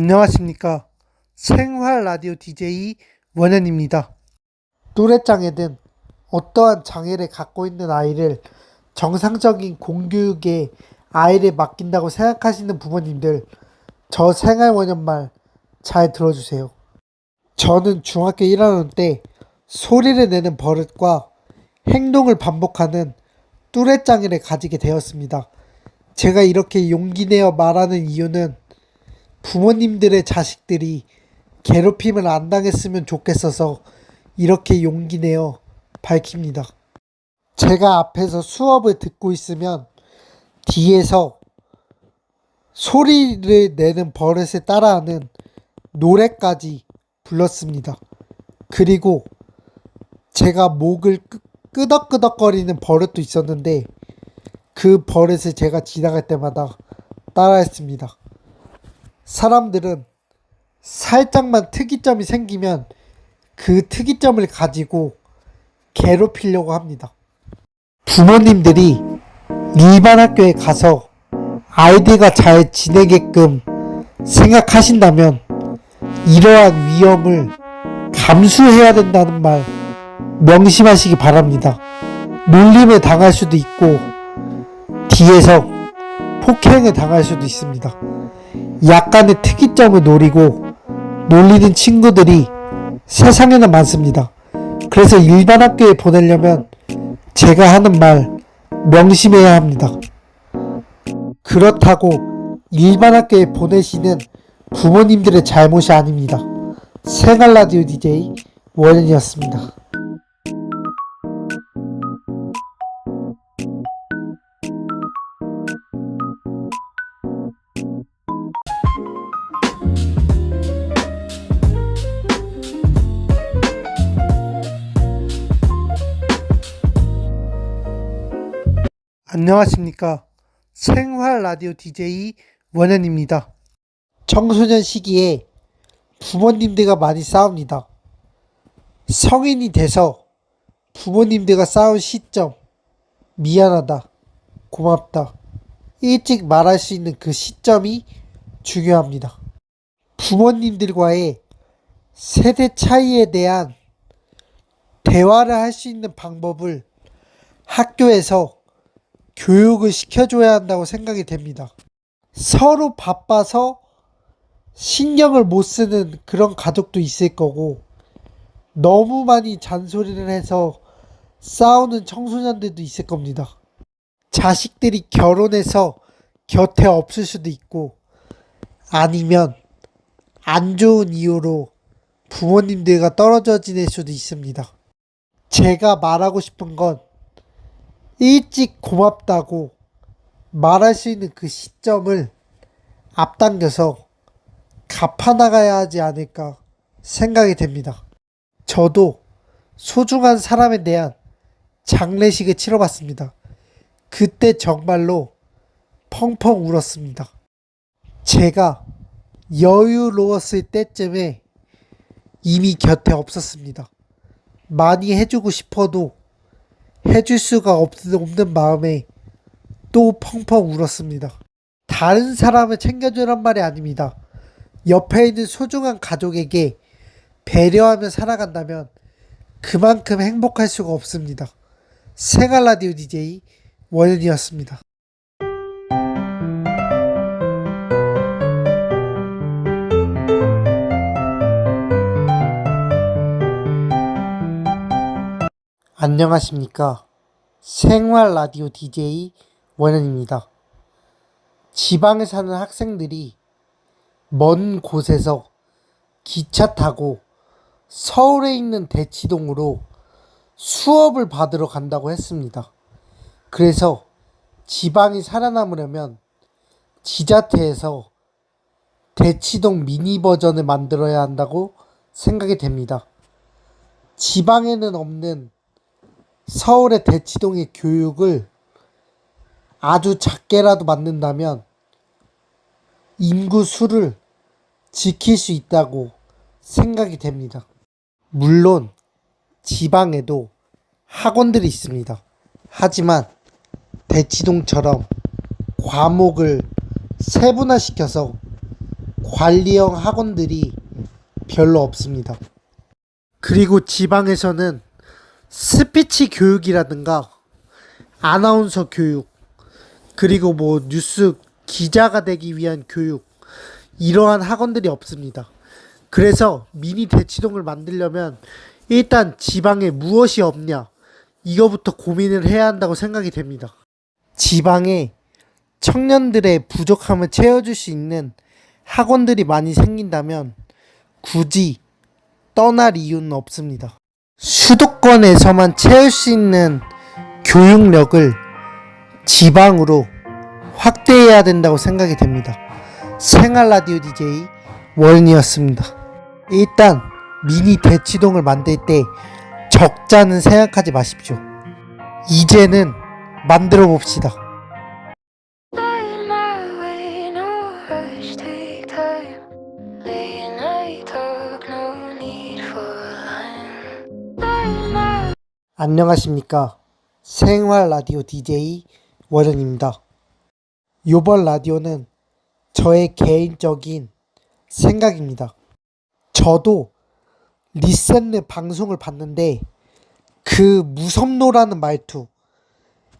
안녕하십니까. 생활 라디오 DJ 원현입니다. 또래장애든 어떠한 장애를 갖고 있는 아이를 정상적인 공교육에 아이를 맡긴다고 생각하시는 부모님들, 저 생활원현 말 잘 들어주세요. 저는 중학교 1학년 때 소리를 내는 버릇과 행동을 반복하는 또래장애를 가지게 되었습니다. 제가 이렇게 용기 내어 말하는 이유는 부모님들의 자식들이 괴롭힘을 안 당했으면 좋겠어서 이렇게 용기 내어 밝힙니다. 제가 앞에서 수업을 듣고 있으면 뒤에서 소리를 내는 버릇에 따라하는 노래까지 불렀습니다. 그리고 제가 목을 끄덕끄덕거리는 버릇도 있었는데 그 버릇을 제가 지나갈 때마다 따라했습니다. 사람들은 살짝만 특이점이 생기면 그 특이점을 가지고 괴롭히려고 합니다. 부모님들이 일반 학교에 가서 아이들과 잘 지내게끔 생각하신다면 이러한 위험을 감수해야 된다는 말 명심하시기 바랍니다. 놀림을 당할 수도 있고 뒤에서 폭행을 당할 수도 있습니다. 약간의 특이점을 노리고 놀리는 친구들이 세상에는 많습니다. 그래서 일반 학교에 보내려면 제가 하는 말 명심해야 합니다. 그렇다고 일반 학교에 보내시는 부모님들의 잘못이 아닙니다. 생활라디오 DJ 원현이었습니다. 안녕하십니까. 생활 라디오 DJ 원현입니다. 청소년 시기에 부모님들과 많이 싸웁니다. 성인이 돼서 부모님들과 싸운 시점, 미안하다, 고맙다, 일찍 말할 수 있는 그 시점이 중요합니다. 부모님들과의 세대 차이에 대한 대화를 할 수 있는 방법을 학교에서 교육을 시켜줘야 한다고 생각이 됩니다. 서로 바빠서 신경을 못 쓰는 그런 가족도 있을 거고, 너무 많이 잔소리를 해서 싸우는 청소년들도 있을 겁니다. 자식들이 결혼해서 곁에 없을 수도 있고, 아니면 안 좋은 이유로 부모님들과 떨어져 지낼 수도 있습니다. 제가 말하고 싶은 건 일찍 고맙다고 말할 수 있는 그 시점을 앞당겨서 갚아나가야 하지 않을까 생각이 됩니다. 저도 소중한 사람에 대한 장례식을 치러봤습니다. 그때 정말로 펑펑 울었습니다. 제가 여유로웠을 때쯤에 이미 곁에 없었습니다. 많이 해주고 싶어도 해줄 수가 없는 마음에 또 펑펑 울었습니다. 다른 사람을 챙겨주란 말이 아닙니다. 옆에 있는 소중한 가족에게 배려하며 살아간다면 그만큼 행복할 수가 없습니다. 생활라디오 DJ 원현이었습니다. 안녕하십니까. 생활라디오 DJ 원현입니다. 지방에 사는 학생들이 먼 곳에서 기차 타고 서울에 있는 대치동으로 수업을 받으러 간다고 했습니다. 그래서 지방이 살아남으려면 지자체에서 대치동 미니 버전을 만들어야 한다고 생각이 됩니다. 지방에는 없는 서울의 대치동의 교육을 아주 작게라도 만든다면 인구 수를 지킬 수 있다고 생각이 됩니다. 물론 지방에도 학원들이 있습니다. 하지만 대치동처럼 과목을 세분화시켜서 관리형 학원들이 별로 없습니다. 그리고 지방에서는 스피치 교육이라든가 아나운서 교육, 그리고 뭐 뉴스 기자가 되기 위한 교육, 이러한 학원들이 없습니다. 그래서 미니 대치동을 만들려면 일단 지방에 무엇이 없냐, 이거부터 고민을 해야 한다고 생각이 됩니다. 지방에 청년들의 부족함을 채워줄 수 있는 학원들이 많이 생긴다면 굳이 떠날 이유는 없습니다. 수도권에서만 채울 수 있는 교육력을 지방으로 확대해야 된다고 생각이 됩니다. 생활라디오 DJ 원이었습니다. 일단 미니 대치동을 만들 때 적자는 생각하지 마십시오. 이제는 만들어 봅시다. 안녕하십니까. 생활라디오 DJ 원현입니다. 요번 라디오는 저의 개인적인 생각입니다. 저도 리센느 방송을 봤는데 그 무섭노라는 말투,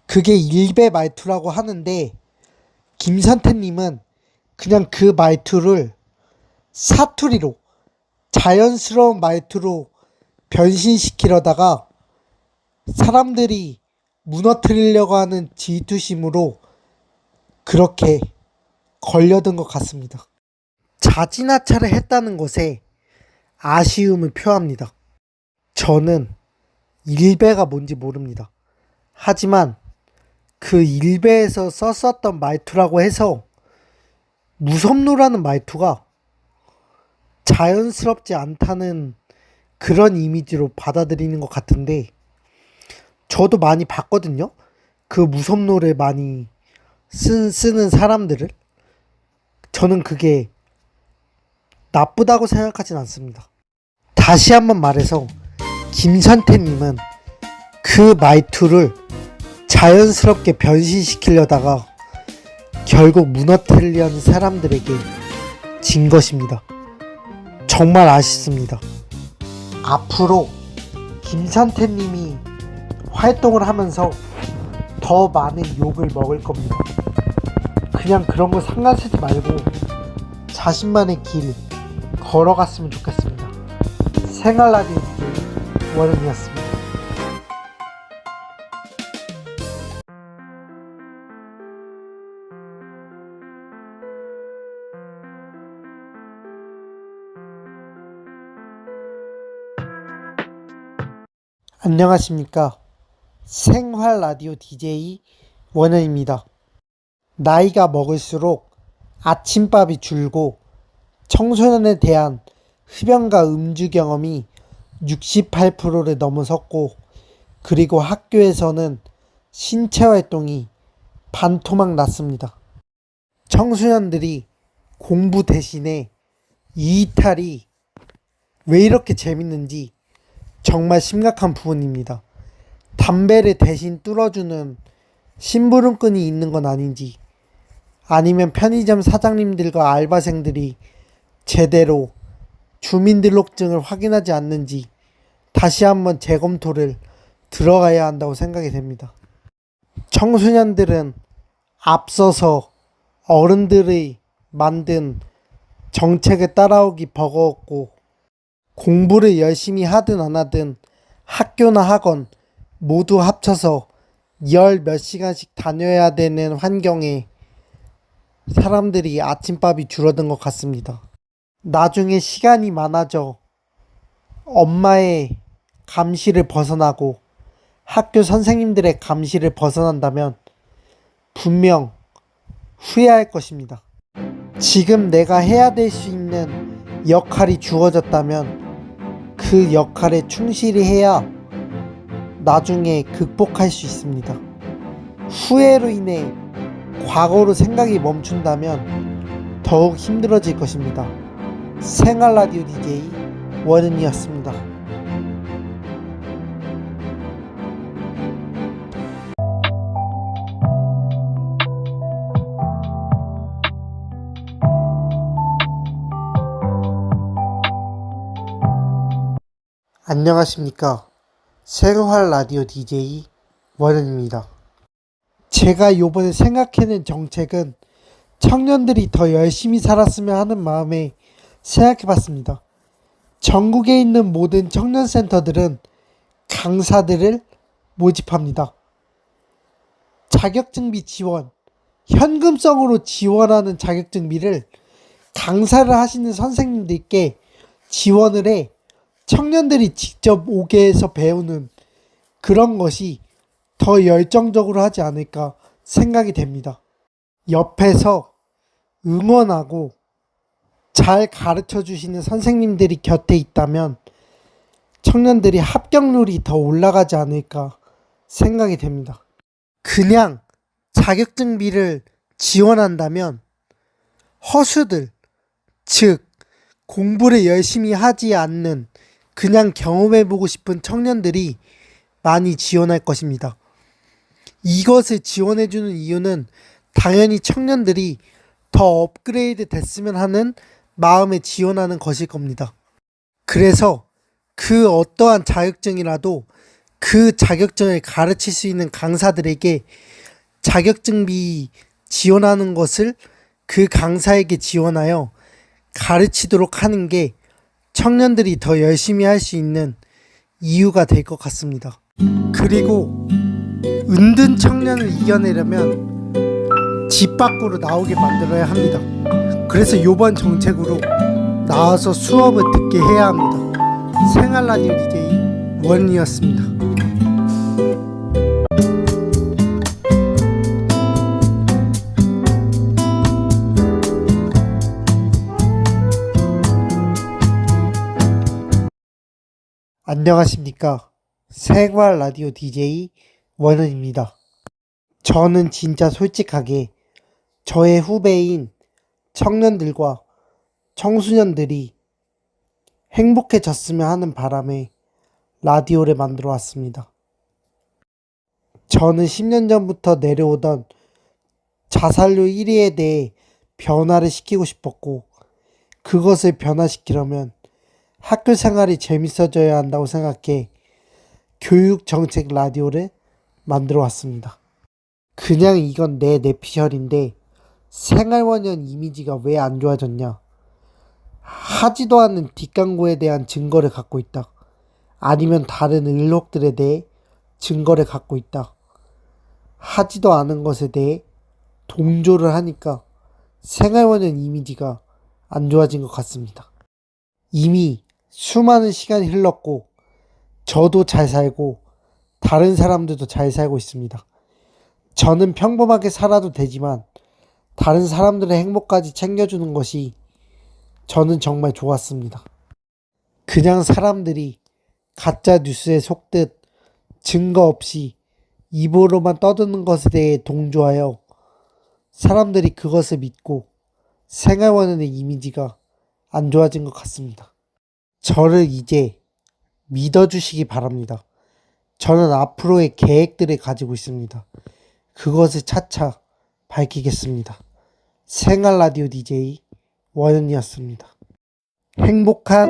그게 일베 말투라고 하는데 김선태님은 그냥 그 말투를 사투리로, 자연스러운 말투로 변신시키려다가 사람들이 무너뜨리려고 하는 질투심으로 그렇게 걸려든 것 같습니다. 자진하차를 했다는 것에 아쉬움을 표합니다. 저는 일베가 뭔지 모릅니다. 하지만 그 일베에서 썼었던 말투라고 해서 무섭노라는 말투가 자연스럽지 않다는 그런 이미지로 받아들이는 것 같은데, 저도 많이 봤거든요. 그 무섭노를 많이 쓰는 사람들을. 저는 그게 나쁘다고 생각하진 않습니다. 다시 한번 말해서 김선태님은 그 말투를 자연스럽게 변신시키려다가 결국 무너뜨리려는 사람들에게 진 것입니다. 정말 아쉽습니다. 앞으로 김선태님이 활동을 하면서 더 많은 욕을 먹을 겁니다. 그냥 그런 거 상관 쓰지 말고 자신만의 길 걸어갔으면 좋겠습니다. 생활라디오 DJ 원은이었습니다. 안녕하십니까. 생활라디오 DJ 원현입니다. 나이가 먹을수록 아침밥이 줄고 청소년에 대한 흡연과 음주 경험이 68%를 넘어섰고, 그리고 학교에서는 신체활동이 반토막 났습니다. 청소년들이 공부 대신에 이탈이 왜 이렇게 재밌는지 정말 심각한 부분입니다. 담배를 대신 뚫어주는 심부름꾼이 있는 건 아닌지, 아니면 편의점 사장님들과 알바생들이 제대로 주민등록증을 확인하지 않는지 다시 한번 재검토를 들어가야 한다고 생각이 됩니다. 청소년들은 앞서서 어른들의 만든 정책에 따라오기 버거웠고, 공부를 열심히 하든 안 하든 학교나 학원 모두 합쳐서 10몇 시간씩 다녀야 되는 환경에 사람들이 아침밥이 줄어든 것 같습니다. 나중에 시간이 많아져 엄마의 감시를 벗어나고 학교 선생님들의 감시를 벗어난다면 분명 후회할 것입니다. 지금 내가 해야 될 수 있는 역할이 주어졌다면 그 역할에 충실히 해야 나중에 극복할 수 있습니다. 후회로 인해 과거로 생각이 멈춘다면 더욱 힘들어질 것입니다. 생활라디오 DJ 원은이었습니다. 안녕하십니까. 생활 라디오 DJ 원은입니다. 제가 요번에 생각해낸 정책은 청년들이 더 열심히 살았으면 하는 마음에 생각해봤습니다. 전국에 있는 모든 청년센터들은 강사들을 모집합니다. 자격증비 지원, 현금성으로 지원하는 자격증비를 강사를 하시는 선생님들께 지원을 해 청년들이 직접 오게 해서 배우는 그런 것이 더 열정적으로 하지 않을까 생각이 됩니다. 옆에서 응원하고 잘 가르쳐 주시는 선생님들이 곁에 있다면 청년들이 합격률이 더 올라가지 않을까 생각이 됩니다. 그냥 자격증비를 지원한다면 허수들, 즉 공부를 열심히 하지 않는 그냥 경험해보고 싶은 청년들이 많이 지원할 것입니다. 이것을 지원해주는 이유는 당연히 청년들이 더 업그레이드 됐으면 하는 마음에 지원하는 것일 겁니다. 그래서 그 어떠한 자격증이라도 그 자격증을 가르칠 수 있는 강사들에게 자격증비 지원하는 것을 그 강사에게 지원하여 가르치도록 하는 게 청년들이 더 열심히 할 수 있는 이유가 될 것 같습니다. 그리고 은둔 청년을 이겨내려면 집 밖으로 나오게 만들어야 합니다. 그래서 이번 정책으로 나와서 수업을 듣게 해야 합니다. 생활라디오 DJ 원이었습니다. 안녕하십니까. 생활 라디오 DJ 원은입니다. 저는 진짜 솔직하게 저의 후배인 청년들과 청소년들이 행복해졌으면 하는 바람에 라디오를 만들어 왔습니다. 저는 10년 전부터 내려오던 자살률 1위에 대해 변화를 시키고 싶었고, 그것을 변화시키려면 학교 생활이 재밌어져야 한다고 생각해 교육정책 라디오를 만들어 왔습니다. 그냥 이건 내 내피셜인데 생활원년 이미지가 왜 안 좋아졌냐? 하지도 않은 뒷광고에 대한 증거를 갖고 있다. 아니면 다른 의혹들에 대해 증거를 갖고 있다. 하지도 않은 것에 대해 동조를 하니까 생활원년 이미지가 안 좋아진 것 같습니다. 이미 수많은 시간이 흘렀고 저도 잘 살고 다른 사람들도 잘 살고 있습니다. 저는 평범하게 살아도 되지만 다른 사람들의 행복까지 챙겨주는 것이 저는 정말 좋았습니다. 그냥 사람들이 가짜 뉴스에 속듯 증거 없이 입으로만 떠드는 것에 대해 동조하여 사람들이 그것을 믿고 생활원의 이미지가 안 좋아진 것 같습니다. 저를 이제 믿어주시기 바랍니다. 저는 앞으로의 계획들을 가지고 있습니다. 그것을 차차 밝히겠습니다. 생활 라디오 DJ 원은이었습니다. 행복한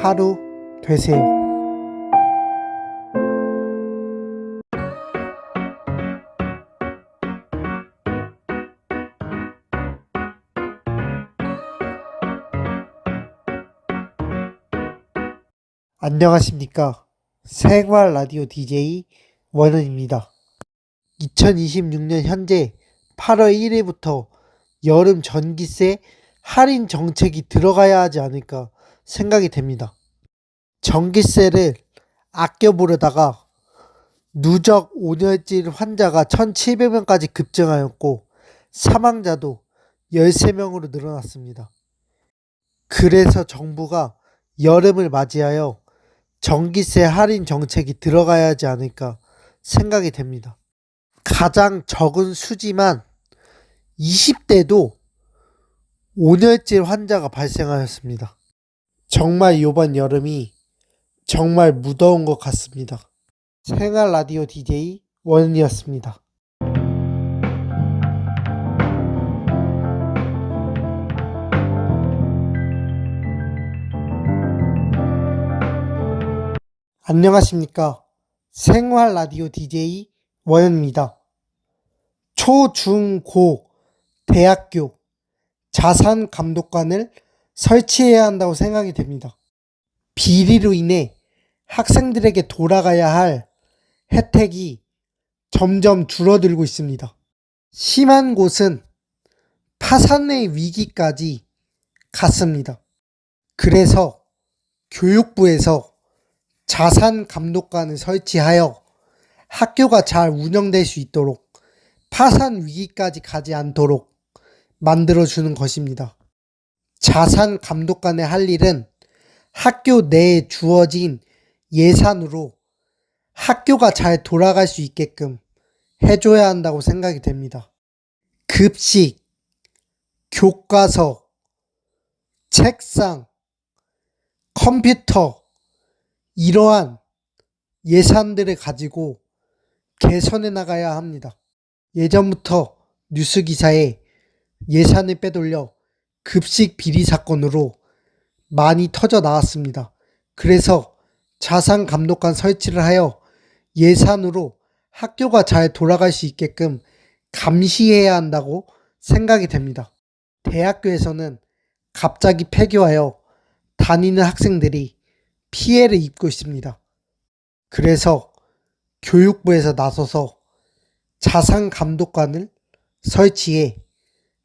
하루 되세요. 안녕하십니까. 생활 라디오 DJ 원은입니다. 2026년 현재 8월 1일부터 여름 전기세 할인 정책이 들어가야 하지 않을까 생각이 됩니다. 전기세를 아껴 부르다가 누적 온열질 환자가 1,700명까지 급증하였고 사망자도 13명으로 늘어났습니다. 그래서 정부가 여름을 맞이하여 전기세 할인 정책이 들어가야 하지 않을까 생각이 됩니다. 가장 적은 수지만 20대도 온열질 환자가 발생하였습니다. 정말 이번 여름이 정말 무더운 것 같습니다. 생활 라디오 DJ 원은이었습니다. 안녕하십니까. 생활 라디오 DJ 원현입니다. 초, 중, 고, 대학교 자산 감독관을 설치해야 한다고 생각이 됩니다. 비리로 인해 학생들에게 돌아가야 할 혜택이 점점 줄어들고 있습니다. 심한 곳은 파산의 위기까지 갔습니다. 그래서 교육부에서 자산 감독관을 설치하여 학교가 잘 운영될 수 있도록 파산 위기까지 가지 않도록 만들어주는 것입니다. 자산 감독관의 할 일은 학교 내에 주어진 예산으로 학교가 잘 돌아갈 수 있게끔 해줘야 한다고 생각이 됩니다. 급식, 교과서, 책상, 컴퓨터, 이러한 예산들을 가지고 개선해 나가야 합니다. 예전부터 뉴스 기사에 예산을 빼돌려 급식 비리 사건으로 많이 터져 나왔습니다. 그래서 자산 감독관 설치를 하여 예산으로 학교가 잘 돌아갈 수 있게끔 감시해야 한다고 생각이 됩니다. 대학교에서는 갑자기 폐교하여 다니는 학생들이 피해를 입고 있습니다. 그래서 교육부에서 나서서 자산 감독관을 설치해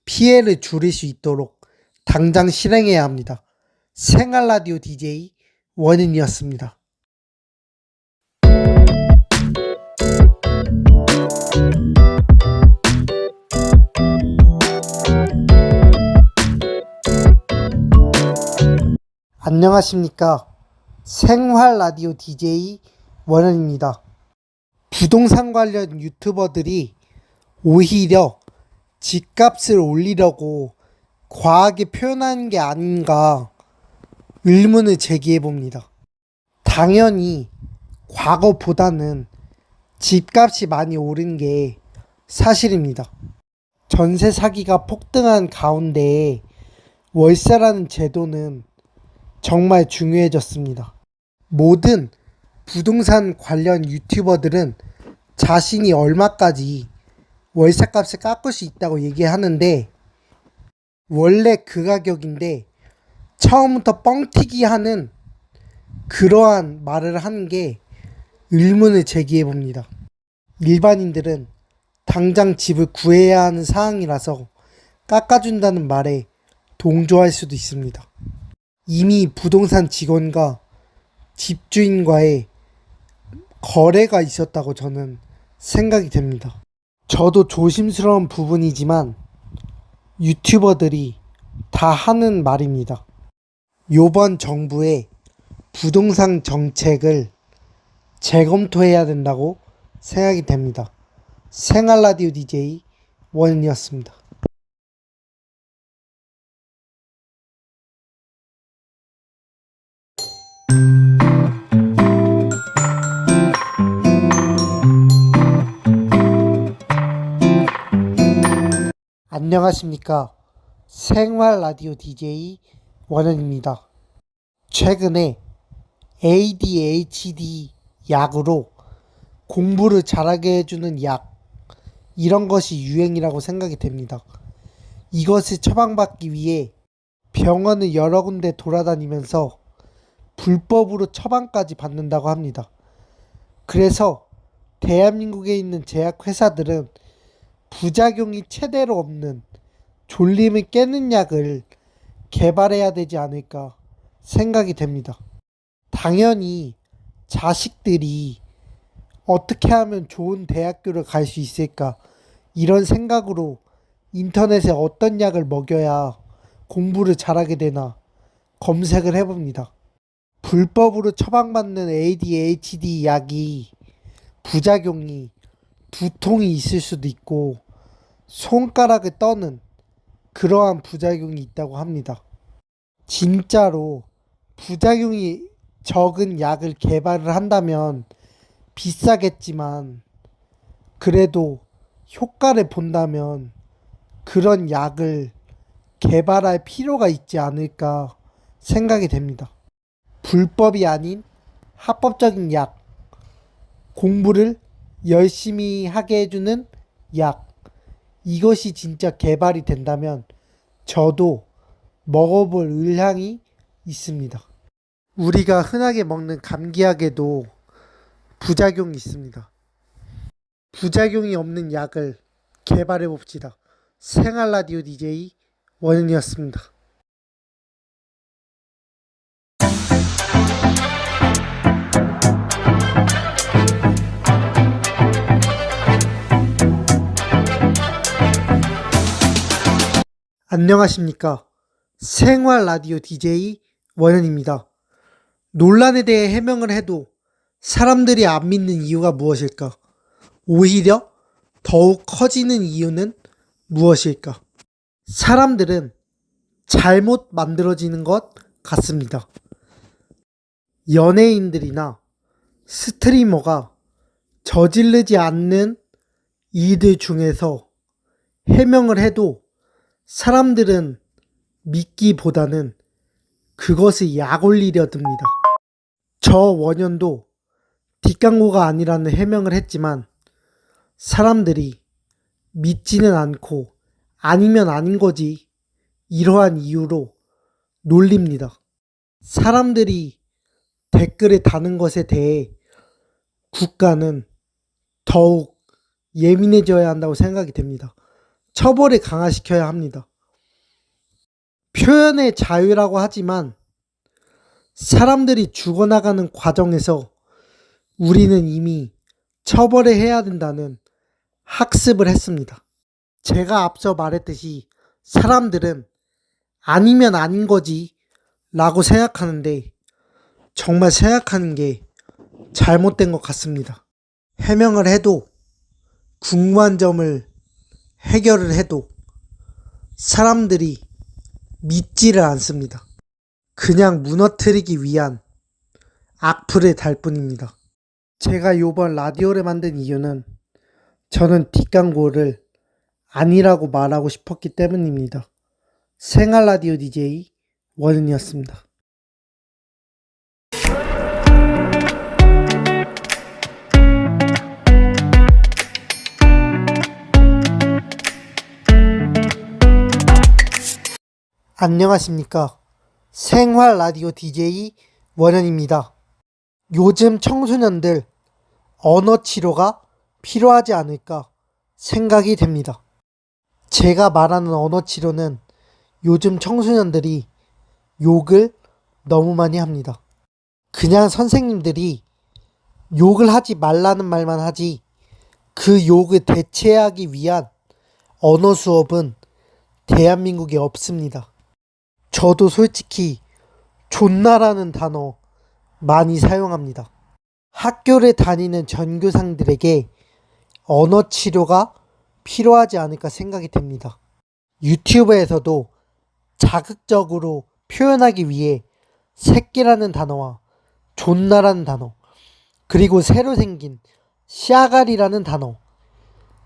피해를 줄일 수 있도록 당장 실행해야 합니다. 생활 라디오 DJ 원인이었습니다. 안녕하십니까. 생활 라디오 DJ 원현입니다. 부동산 관련 유튜버들이 오히려 집값을 올리려고 과하게 표현하는 게 아닌가 의문을 제기해 봅니다. 당연히 과거보다는 집값이 많이 오른 게 사실입니다. 전세 사기가 폭등한 가운데 월세라는 제도는 정말 중요해졌습니다. 모든 부동산 관련 유튜버들은 자신이 얼마까지 월세값을 깎을 수 있다고 얘기하는데 원래 그 가격인데 처음부터 뻥튀기 하는 그러한 말을 하는 게 의문을 제기해 봅니다. 일반인들은 당장 집을 구해야 하는 상황이라서 깎아준다는 말에 동조할 수도 있습니다. 이미 부동산 직원과 집주인과의 거래가 있었다고 저는 생각이 됩니다. 저도 조심스러운 부분이지만 유튜버들이 다 하는 말입니다. 요번 정부의 부동산 정책을 재검토해야 된다고 생각이 됩니다. 생활 라디오 DJ 원인이었습니다. 안녕하십니까. 생활 라디오 DJ 원현입니다. 최근에 ADHD 약으로 공부를 잘하게 해주는 약, 이런 것이 유행이라고 생각이 됩니다. 이것을 처방받기 위해 병원을 여러 군데 돌아다니면서 불법으로 처방까지 받는다고 합니다. 그래서 대한민국에 있는 제약회사들은 부작용이 최대로 없는 졸림을 깨는 약을 개발해야 되지 않을까 생각이 됩니다. 당연히 자식들이 어떻게 하면 좋은 대학교를 갈 수 있을까, 이런 생각으로 인터넷에 어떤 약을 먹여야 공부를 잘하게 되나 검색을 해봅니다. 불법으로 처방받는 ADHD 약이 부작용이 두통이 있을 수도 있고 손가락을 떠는 그러한 부작용이 있다고 합니다. 진짜로 부작용이 적은 약을 개발을 한다면 비싸겠지만 그래도 효과를 본다면 그런 약을 개발할 필요가 있지 않을까 생각이 됩니다. 불법이 아닌 합법적인 약, 공부를 열심히 하게 해주는 약. 이것이 진짜 개발이 된다면 저도 먹어볼 의향이 있습니다. 우리가 흔하게 먹는 감기약에도 부작용이 있습니다. 부작용이 없는 약을 개발해 봅시다. 생활 라디오 DJ 원은이었습니다. 안녕하십니까. 생활 라디오 DJ 원현입니다. 논란에 대해 해명을 해도 사람들이 안 믿는 이유가 무엇일까? 오히려 더욱 커지는 이유는 무엇일까? 사람들은 잘못 만들어지는 것 같습니다. 연예인들이나 스트리머가 저지르지 않는 일들 중에서 해명을 해도 사람들은 믿기보다는 그것을 약 올리려 듭니다. 저 원현도 뒷광고가 아니라는 해명을 했지만 사람들이 믿지는 않고 아니면 아닌 거지 이러한 이유로 놀립니다. 사람들이 댓글에 다는 것에 대해 국가는 더욱 예민해져야 한다고 생각이 됩니다. 처벌을 강화시켜야 합니다. 표현의 자유라고 하지만 사람들이 죽어나가는 과정에서 우리는 이미 처벌을 해야 된다는 학습을 했습니다. 제가 앞서 말했듯이 사람들은 아니면 아닌 거지 라고 생각하는데 정말 생각하는 게 잘못된 것 같습니다. 해명을 해도 궁금한 점을 해결을 해도 사람들이 믿지를 않습니다. 그냥 무너뜨리기 위한 악플을 달 뿐입니다. 제가 이번 라디오를 만든 이유는 저는 뒷광고를 아니라고 말하고 싶었기 때문입니다. 생활 라디오 DJ 원은이었습니다. 안녕하십니까. 생활 라디오 DJ 원현입니다. 요즘 청소년들 언어 치료가 필요하지 않을까 생각이 됩니다. 제가 말하는 언어 치료는 요즘 청소년들이 욕을 너무 많이 합니다. 그냥 선생님들이 욕을 하지 말라는 말만 하지 그 욕을 대체하기 위한 언어 수업은 대한민국에 없습니다. 저도 솔직히 존나라는 단어 많이 사용합니다. 학교를 다니는 전교생들에게 언어 치료가 필요하지 않을까 생각이 됩니다. 유튜브에서도 자극적으로 표현하기 위해 새끼라는 단어와 존나라는 단어, 그리고 새로 생긴 씨아가리라는 단어,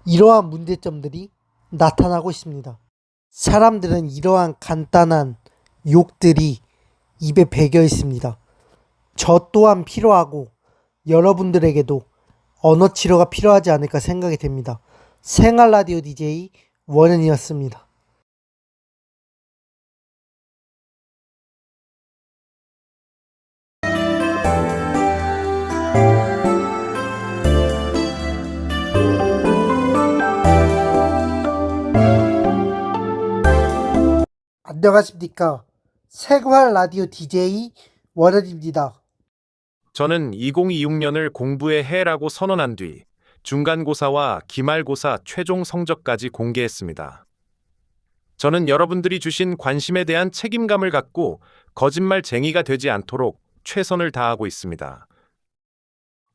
이러한 문제점들이 나타나고 있습니다. 사람들은 이러한 간단한 욕들이 입에 배겨 있습니다. 저 또한 필요하고 여러분들에게도 언어 치료가 필요하지 않을까 생각이 됩니다. 생활 라디오 DJ 원현이었습니다. 안녕하십니까. 생활 라디오 DJ 원현입니다. 저는 2026년을 공부의 해라고 선언한 뒤 중간고사와 기말고사 최종 성적까지 공개했습니다. 저는 여러분들이 주신 관심에 대한 책임감을 갖고 거짓말쟁이가 되지 않도록 최선을 다하고 있습니다.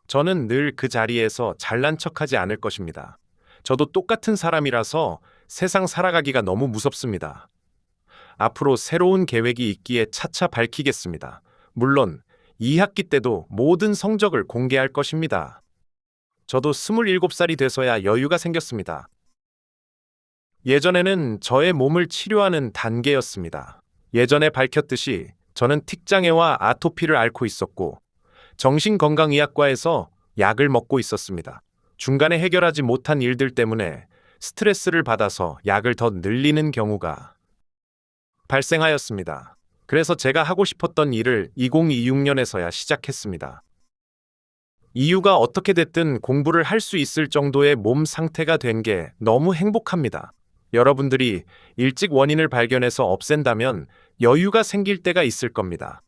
저는 늘 그 자리에서 잘난 척하지 않을 것입니다. 저도 똑같은 사람이라서 세상 살아가기가 너무 무섭습니다. 앞으로 새로운 계획이 있기에 차차 밝히겠습니다. 물론 2학기 때도 모든 성적을 공개할 것입니다. 저도 27살이 돼서야 여유가 생겼습니다. 예전에는 저의 몸을 치료하는 단계였습니다. 예전에 밝혔듯이 저는 틱장애와 아토피를 앓고 있었고 정신건강의학과에서 약을 먹고 있었습니다. 중간에 해결하지 못한 일들 때문에 스트레스를 받아서 약을 더 늘리는 경우가 발생하였습니다. 그래서 제가 하고 싶었던 일을 2026년에서야 시작했습니다. 이유가 어떻게 됐든 공부를 할 수 있을 정도의 몸 상태가 된 게 너무 행복합니다. 여러분들이 일찍 원인을 발견해서 없앤다면 여유가 생길 때가 있을 겁니다.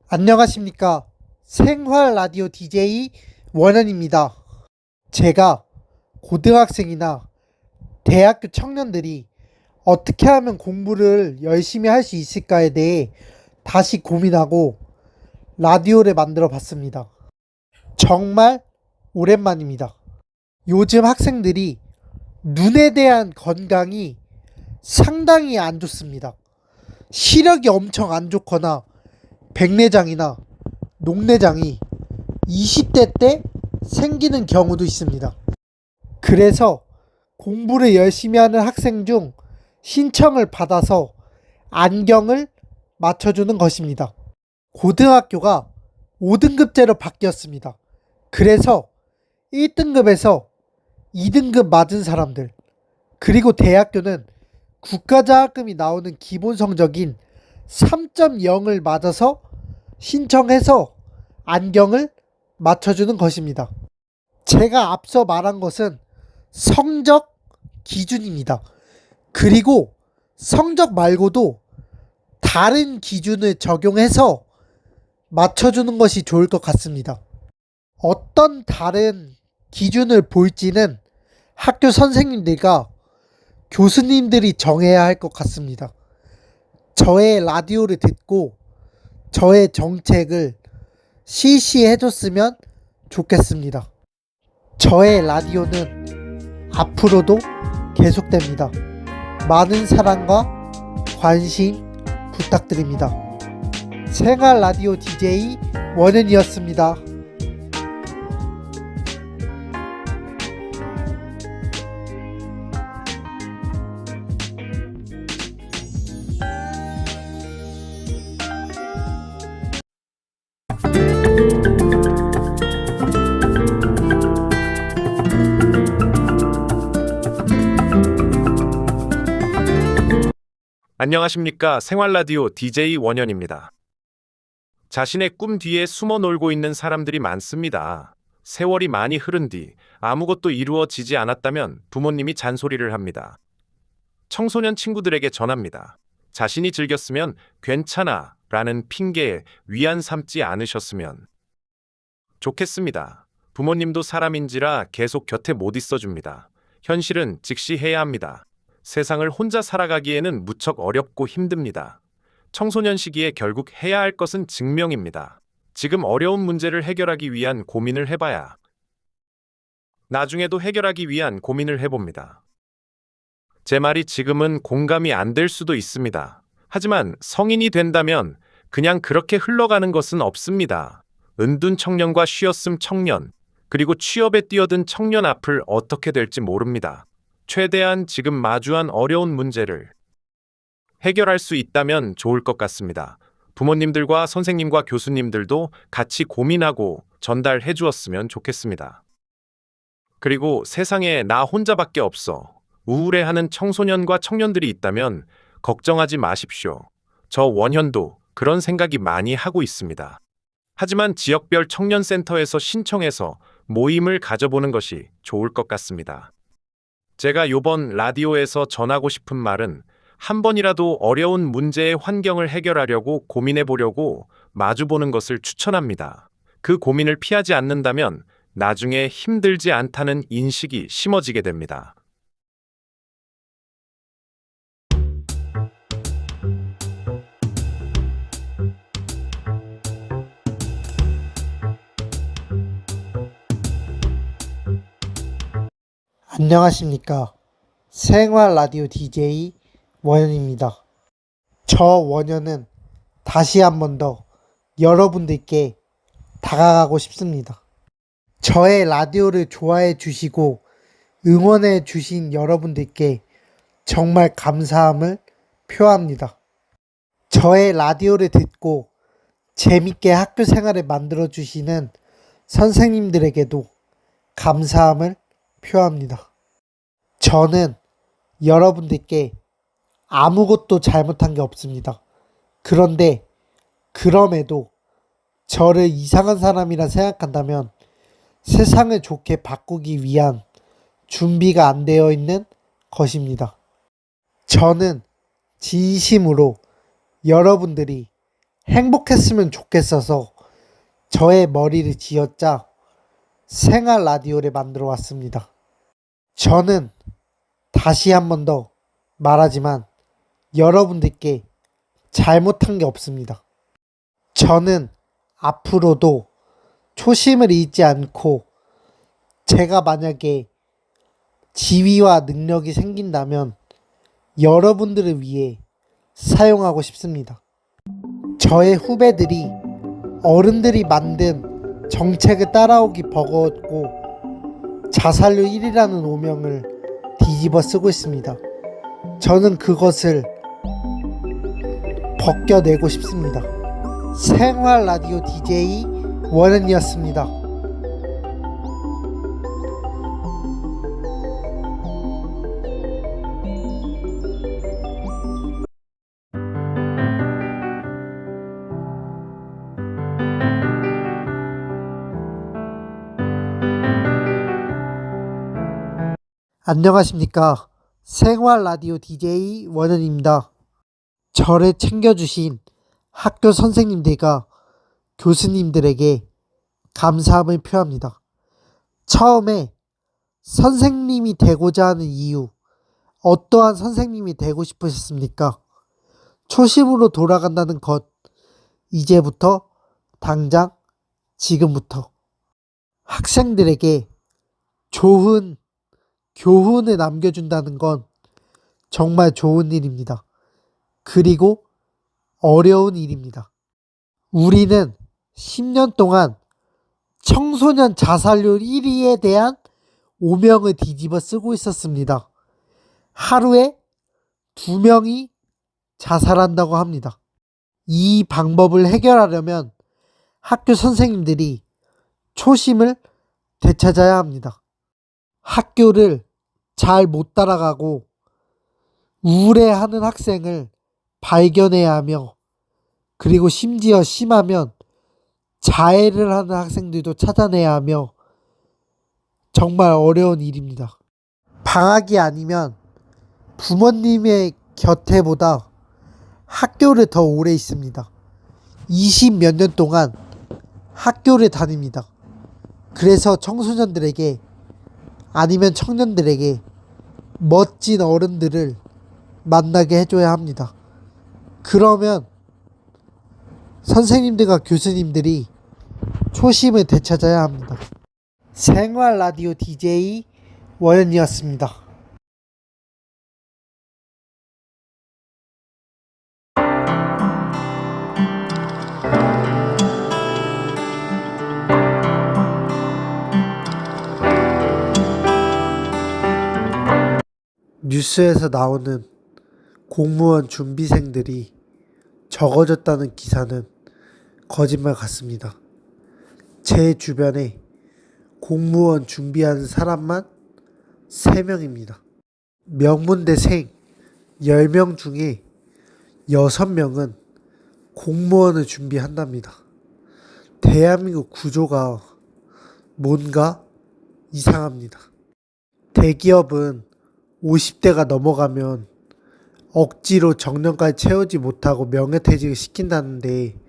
안녕하십니까. 생활 라디오 DJ 원현입니다. 제가 고등학생이나 대학교 청년들이 어떻게 하면 공부를 열심히 할 수 있을까에 대해 다시 고민하고 라디오를 만들어 봤습니다. 정말 오랜만입니다. 요즘 학생들이 눈에 대한 건강이 상당히 안 좋습니다. 시력이 엄청 안 좋거나 백내장이나 녹내장이 20대 때 생기는 경우도 있습니다. 그래서 공부를 열심히 하는 학생 중 신청을 받아서 안경을 맞춰주는 것입니다. 고등학교가 5등급제로 바뀌었습니다. 그래서 1등급에서 2등급 맞은 사람들, 그리고 대학교는 국가장학금이 나오는 기본 성적인 3.0을 맞아서 신청해서 안경을 맞춰주는 것입니다. 제가 앞서 말한 것은 성적 기준입니다. 그리고 성적 말고도 다른 기준을 적용해서 맞춰주는 것이 좋을 것 같습니다. 어떤 다른 기준을 볼지는 학교 선생님들과 교수님들이 정해야 할 것 같습니다. 저의 라디오를 듣고 저의 정책을 실시해줬으면 좋겠습니다. 저의 라디오는 앞으로도 계속됩니다. 많은 사랑과 관심 부탁드립니다. 생활 라디오 DJ 원현이었습니다. 안녕하십니까. 생활라디오 DJ 원현입니다. 자신의 꿈 뒤에 숨어 놀고 있는 사람들이 많습니다. 세월이 많이 흐른 뒤 아무것도 이루어지지 않았다면 부모님이 잔소리를 합니다. 청소년 친구들에게 전합니다. 자신이 즐겼으면 괜찮아 라는 핑계에 위안 삼지 않으셨으면 좋겠습니다. 부모님도 사람인지라 계속 곁에 못 있어줍니다. 현실은 직시해야 합니다. 세상을 혼자 살아가기에는 무척 어렵고 힘듭니다. 청소년 시기에 결국 해야 할 것은 증명입니다. 지금 어려운 문제를 해결하기 위한 고민을 해봐야 나중에도 해결하기 위한 고민을 해봅니다. 제 말이 지금은 공감이 안 될 수도 있습니다. 하지만 성인이 된다면 그냥 그렇게 흘러가는 것은 없습니다. 은둔 청년과 쉬었음 청년, 그리고 취업에 뛰어든 청년 앞을 어떻게 될지 모릅니다. 최대한 지금 마주한 어려운 문제를 해결할 수 있다면 좋을 것 같습니다. 부모님들과 선생님과 교수님들도 같이 고민하고 전달해 주었으면 좋겠습니다. 그리고 세상에 나 혼자밖에 없어 우울해하는 청소년과 청년들이 있다면 걱정하지 마십시오. 저 원현도 그런 생각이 많이 하고 있습니다. 하지만 지역별 청년센터에서 신청해서 모임을 가져보는 것이 좋을 것 같습니다. 제가 요번 라디오에서 전하고 싶은 말은 한 번이라도 어려운 문제의 환경을 해결하려고 고민해 보려고 마주보는 것을 추천합니다. 그 고민을 피하지 않는다면 나중에 힘들지 않다는 인식이 심어지게 됩니다. 안녕하십니까. 생활 라디오 DJ 원현입니다. 저 원현은 다시 한 번 더 여러분들께 다가가고 싶습니다. 저의 라디오를 좋아해 주시고 응원해 주신 여러분들께 정말 감사함을 표합니다. 저의 라디오를 듣고 재밌게 학교 생활을 만들어 주시는 선생님들에게도 감사함을 표합니다. 저는 여러분들께 아무것도 잘못한 게 없습니다. 그런데 그럼에도 저를 이상한 사람이라 생각한다면 세상을 좋게 바꾸기 위한 준비가 안 되어 있는 것입니다. 저는 진심으로 여러분들이 행복했으면 좋겠어서 저의 머리를 쥐어짜 생활 라디오를 만들어 왔습니다. 저는 다시 한 번 더 말하지만 여러분들께 잘못한 게 없습니다. 저는 앞으로도 초심을 잃지 않고 제가 만약에 지위와 능력이 생긴다면 여러분들을 위해 사용하고 싶습니다. 저의 후배들이 어른들이 만든 정책을 따라오기 버거웠고 자살률 1위라는 오명을 뒤집어 쓰고 있습니다. 저는 그것을 벗겨내고 싶습니다. 생활 라디오 DJ 원은이었습니다. 안녕하십니까. 생활 라디오 DJ 원은입니다. 저를 챙겨주신 학교 선생님들과 교수님들에게 감사함을 표합니다. 처음에 선생님이 되고자 하는 이유, 어떠한 선생님이 되고 싶으셨습니까? 초심으로 돌아간다는 것, 이제부터, 당장, 지금부터 학생들에게 좋은 교훈을 남겨준다는 건 정말 좋은 일입니다. 그리고 어려운 일입니다. 우리는 10년 동안 청소년 자살률 1위에 대한 오명을 뒤집어 쓰고 있었습니다. 하루에 2명이 자살한다고 합니다. 이 방법을 해결하려면 학교 선생님들이 초심을 되찾아야 합니다. 학교를 잘 못 따라가고 우울해하는 학생을 발견해야 하며 그리고 심지어 심하면 자해를 하는 학생들도 찾아내야 하며 정말 어려운 일입니다. 방학이 아니면 부모님의 곁에보다 학교를 더 오래 있습니다. 20 몇 년 동안 학교를 다닙니다. 그래서 청소년들에게 아니면 청년들에게 멋진 어른들을 만나게 해줘야 합니다. 그러면 선생님들과 교수님들이 초심을 되찾아야 합니다. 생활 라디오 DJ 원현이었습니다. 뉴스에서 나오는 공무원 준비생들이 적어졌다는 기사는 거짓말 같습니다. 제 주변에 공무원 준비하는 사람만 3명입니다. 명문대생 10명 중에 6명은 공무원을 준비한답니다. 대한민국 구조가 뭔가 이상합니다. 대기업은 50대가 넘어가면 억지로 정년까지 채우지 못하고 명예퇴직을 시킨다는데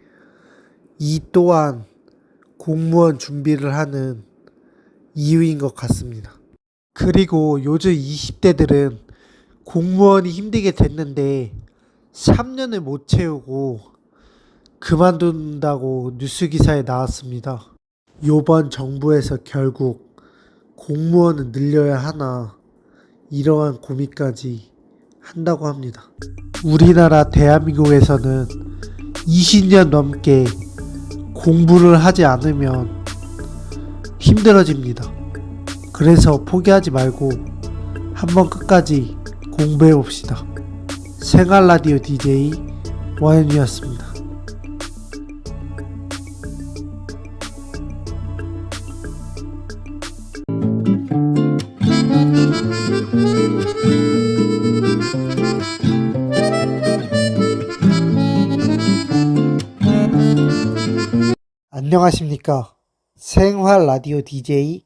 이 또한 공무원 준비를 하는 이유인 것 같습니다. 그리고 요즘 20대들은 공무원이 힘들게 됐는데 3년을 못 채우고 그만둔다고 뉴스 기사에 나왔습니다. 요번 정부에서 결국 공무원을 늘려야 하나 이러한 고민까지 한다고 합니다. 우리나라 대한민국에서는 20년 넘게 공부를 하지 않으면 힘들어집니다. 그래서 포기하지 말고 한번 끝까지 공부해 봅시다. 생활 라디오 DJ 원현이었습니다. 안녕하십니까. 생활 라디오 DJ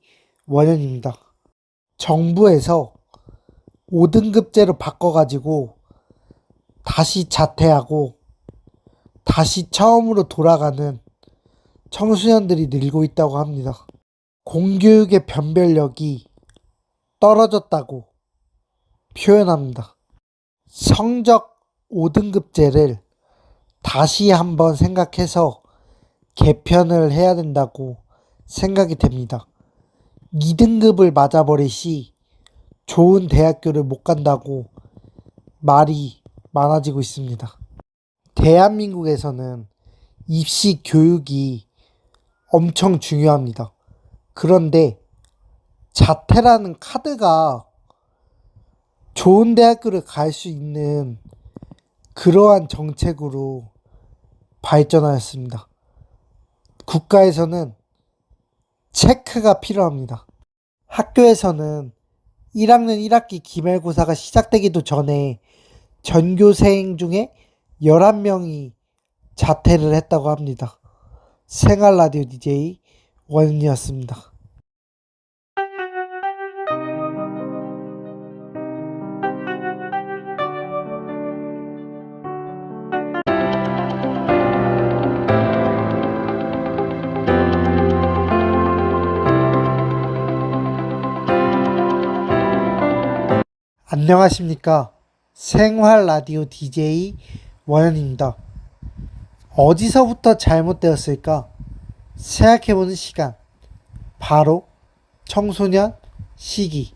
원현입니다. 정부에서 5등급제로 바꿔가지고 다시 자퇴하고 다시 처음으로 돌아가는 청소년들이 늘고 있다고 합니다. 공교육의 변별력이 떨어졌다고 표현합니다. 성적 5등급제를 다시 한번 생각해서 개편을 해야 된다고 생각이 됩니다. 2등급을 맞아버리시 좋은 대학교를 못 간다고 말이 많아지고 있습니다. 대한민국에서는 입시 교육이 엄청 중요합니다. 그런데 자퇴라는 카드가 좋은 대학교를 갈 수 있는 그러한 정책으로 발전하였습니다. 국가에서는 체크가 필요합니다. 학교에서는 1학년 1학기 기말고사가 시작되기도 전에 전교생 중에 11명이 자퇴를 했다고 합니다. 생활 라디오 DJ 원이었습니다. 안녕하십니까. 생활 라디오 DJ 원현입니다. 어디서부터 잘못되었을까 생각해보는 시간. 바로 청소년 시기.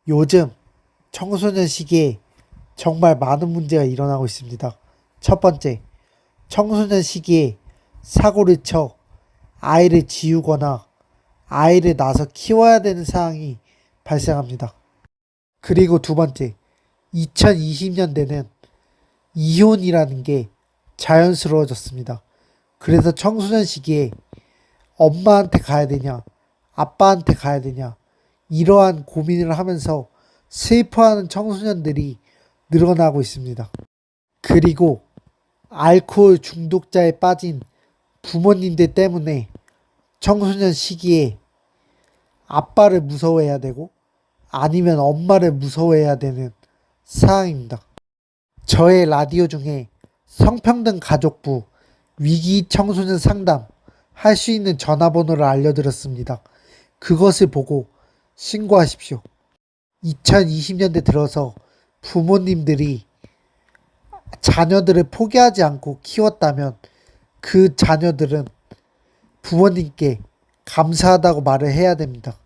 요즘 청소년 시기에 정말 많은 문제가 일어나고 있습니다. 첫 번째, 청소년 시기에 사고를 쳐 아이를 지우거나 아이를 낳아서 키워야 되는 상황이 발생합니다. 그리고 두 번째, 2020년대는 이혼이라는 게 자연스러워졌습니다. 그래서 청소년 시기에 엄마한테 가야 되냐, 아빠한테 가야 되냐, 이러한 고민을 하면서 슬퍼하는 청소년들이 늘어나고 있습니다. 그리고 알코올 중독자에 빠진 부모님들 때문에 청소년 시기에 아빠를 무서워해야 되고 아니면 엄마를 무서워해야 되는 상황입니다. 저의 라디오 중에 성평등 가족부 위기 청소년 상담 할 수 있는 전화번호를 알려드렸습니다. 그것을 보고 신고하십시오. 2020년대 들어서 부모님들이 자녀들을 포기하지 않고 키웠다면 그 자녀들은 부모님께 감사하다고 말을 해야 됩니다.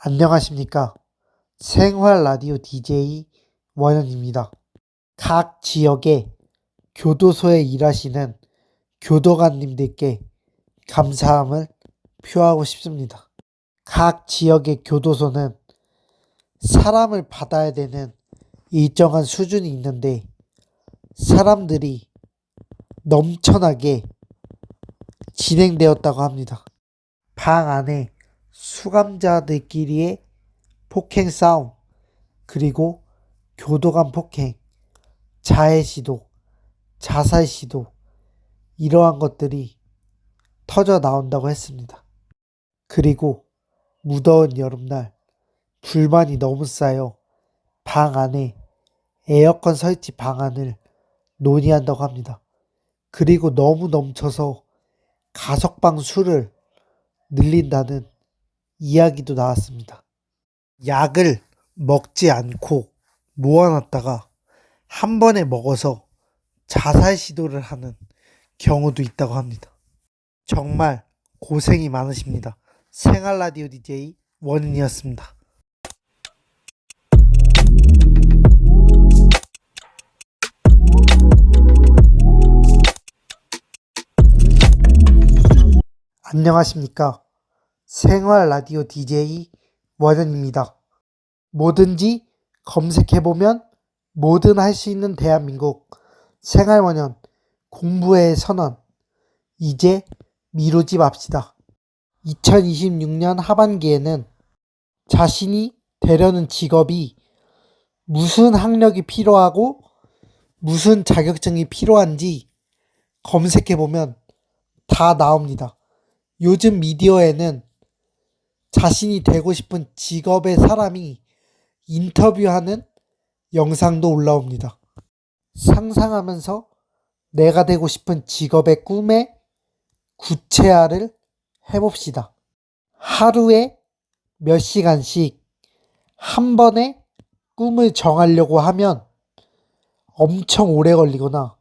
안녕하십니까. 생활 라디오 DJ 원현입니다. 각 지역의 교도소에 일하시는 교도관님들께 감사함을 표하고 싶습니다. 각 지역의 교도소는 사람을 받아야 되는 일정한 수준이 있는데 사람들이 넘쳐나게 진행되었다고 합니다. 방 안에 수감자들끼리의 폭행 싸움, 그리고 교도관 폭행, 자해 시도, 자살 시도, 이러한 것들이 터져 나온다고 했습니다. 그리고 무더운 여름날 불만이 너무 쌓여 방 안에 에어컨 설치 방안을 논의한다고 합니다. 그리고 너무 넘쳐서 가석방 수를 늘린다는 이야기도 나왔습니다. 약을 먹지 않고 모아놨다가 한 번에 먹어서 자살 시도를 하는 경우도 있다고 합니다. 정말 고생이 많으십니다. 생활 라디오 DJ 원인이었습니다. 안녕하십니까. 생활 라디오 DJ 원현입니다. 뭐든지 검색해보면 뭐든 할 수 있는 대한민국 생활원현 공부의 선언. 이제 미루지 맙시다. 2026년 하반기에는 자신이 되려는 직업이 무슨 학력이 필요하고 무슨 자격증이 필요한지 검색해보면 다 나옵니다. 요즘 미디어에는 자신이 되고 싶은 직업의 사람이 인터뷰하는 영상도 올라옵니다. 상상하면서 내가 되고 싶은 직업의 꿈에 구체화를 해봅시다. 하루에 몇 시간씩 한 번에 꿈을 정하려고 하면 엄청 오래 걸리거나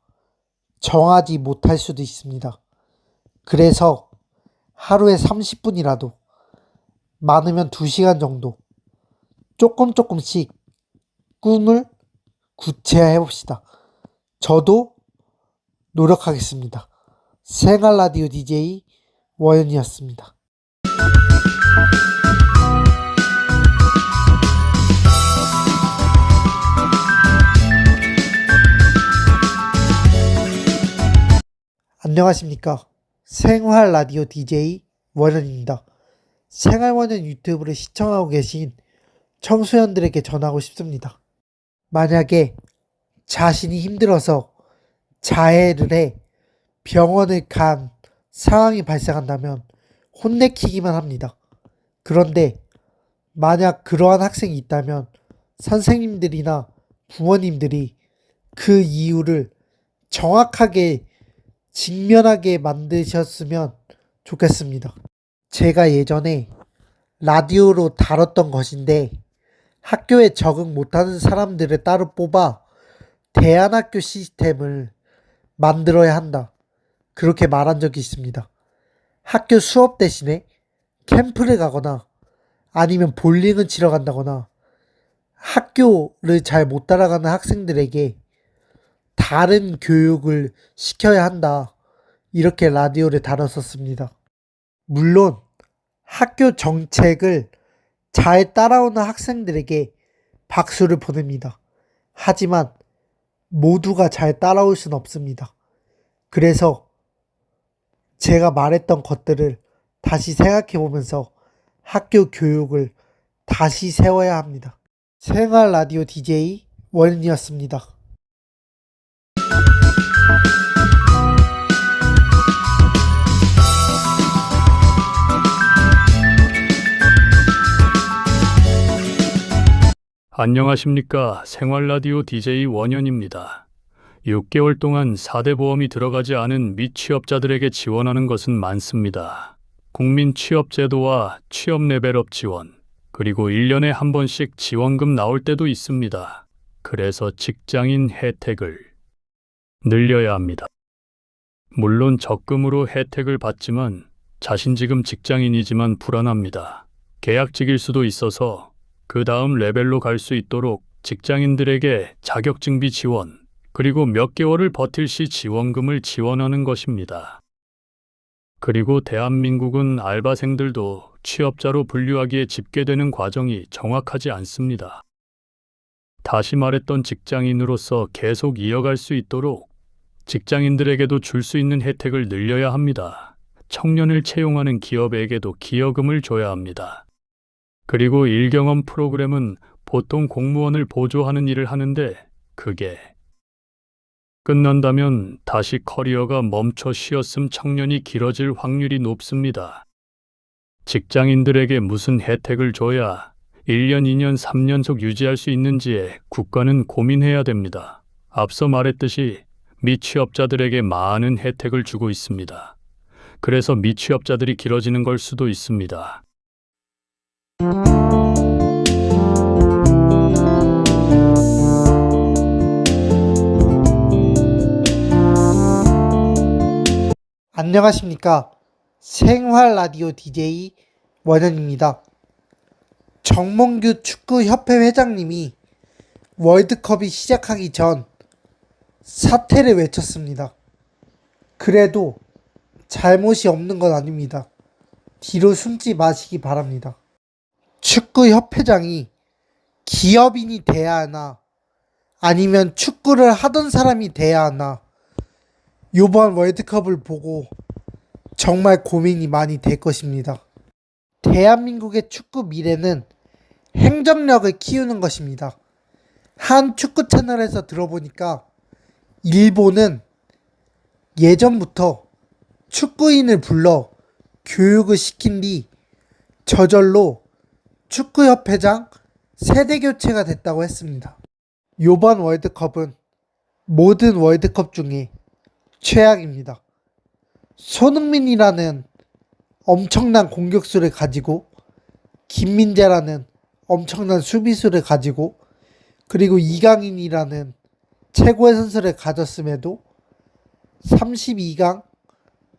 정하지 못할 수도 있습니다. 그래서 하루에 30분이라도, 많으면 2시간 정도 조금씩 꿈을 구체화해 봅시다. 저도 노력하겠습니다. 생활 라디오 DJ 원현이었습니다. 안녕하십니까. 생활 라디오 DJ 원현입니다. 생활원현 유튜브를 시청하고 계신 청소년들에게 전하고 싶습니다. 만약에 자신이 힘들어서 자해를 해 병원을 간 상황이 발생한다면 혼내키기만 합니다. 그런데 만약 그러한 학생이 있다면 선생님들이나 부모님들이 그 이유를 정확하게 직면하게 만드셨으면 좋겠습니다. 제가 예전에 라디오로 다뤘던 것인데, 학교에 적응 못하는 사람들을 따로 뽑아 대안학교 시스템을 만들어야 한다, 그렇게 말한 적이 있습니다. 학교 수업 대신에 캠프를 가거나 아니면 볼링을 치러 간다거나 학교를 잘 못 따라가는 학생들에게 다른 교육을 시켜야 한다, 이렇게 라디오를 다뤘었습니다. 물론 학교 정책을 잘 따라오는 학생들에게 박수를 보냅니다. 하지만 모두가 잘 따라올 수는 없습니다. 그래서 제가 말했던 것들을 다시 생각해 보면서 학교 교육을 다시 세워야 합니다. 생활 라디오 DJ 원인이었습니다. 안녕하십니까. 생활라디오 DJ 원현입니다. 6개월 동안 4대 보험이 들어가지 않은 미취업자들에게 지원하는 것은 많습니다. 국민 취업제도와 취업 레벨업 지원, 그리고 1년에 한 번씩 지원금 나올 때도 있습니다. 그래서 직장인 혜택을 늘려야 합니다. 물론 적금으로 혜택을 받지만 자신 지금 직장인이지만 불안합니다. 계약직일 수도 있어서 그 다음 레벨로 갈 수 있도록 직장인들에게 자격증비 지원, 그리고 몇 개월을 버틸 시 지원금을 지원하는 것입니다. 그리고 대한민국은 알바생들도 취업자로 분류하기에 집계되는 과정이 정확하지 않습니다. 다시 말했던 직장인으로서 계속 이어갈 수 있도록 직장인들에게도 줄 수 있는 혜택을 늘려야 합니다. 청년을 채용하는 기업에게도 기여금을 줘야 합니다. 그리고 일경험 프로그램은 보통 공무원을 보조하는 일을 하는데, 그게 끝난다면 다시 커리어가 멈춰 쉬었음 청년이 길어질 확률이 높습니다. 직장인들에게 무슨 혜택을 줘야 1년, 2년, 3년속 유지할 수 있는지에 국가는 고민해야 됩니다. 앞서 말했듯이 미취업자들에게 많은 혜택을 주고 있습니다. 그래서 미취업자들이 길어지는 걸 수도 있습니다. 안녕하십니까. 생활 라디오 DJ 원현입니다. 정몽규 축구협회 회장님이 월드컵이 시작하기 전 사퇴를 외쳤습니다. 그래도 잘못이 없는 건 아닙니다. 뒤로 숨지 마시기 바랍니다. 축구협회장이 기업인이 돼야 하나 아니면 축구를 하던 사람이 돼야 하나 이번 월드컵을 보고 정말 고민이 많이 될 것입니다. 대한민국의 축구 미래는 행정력을 키우는 것입니다. 한 축구 채널에서 들어보니까 일본은 예전부터 축구인을 불러 교육을 시킨 뒤 저절로 축구협회장 세대교체가 됐다고 했습니다. 이번 월드컵은 모든 월드컵 중에 최악입니다. 손흥민이라는 엄청난 공격수를 가지고 김민재라는 엄청난 수비수를 가지고 그리고 이강인이라는 최고의 선수를 가졌음에도 32강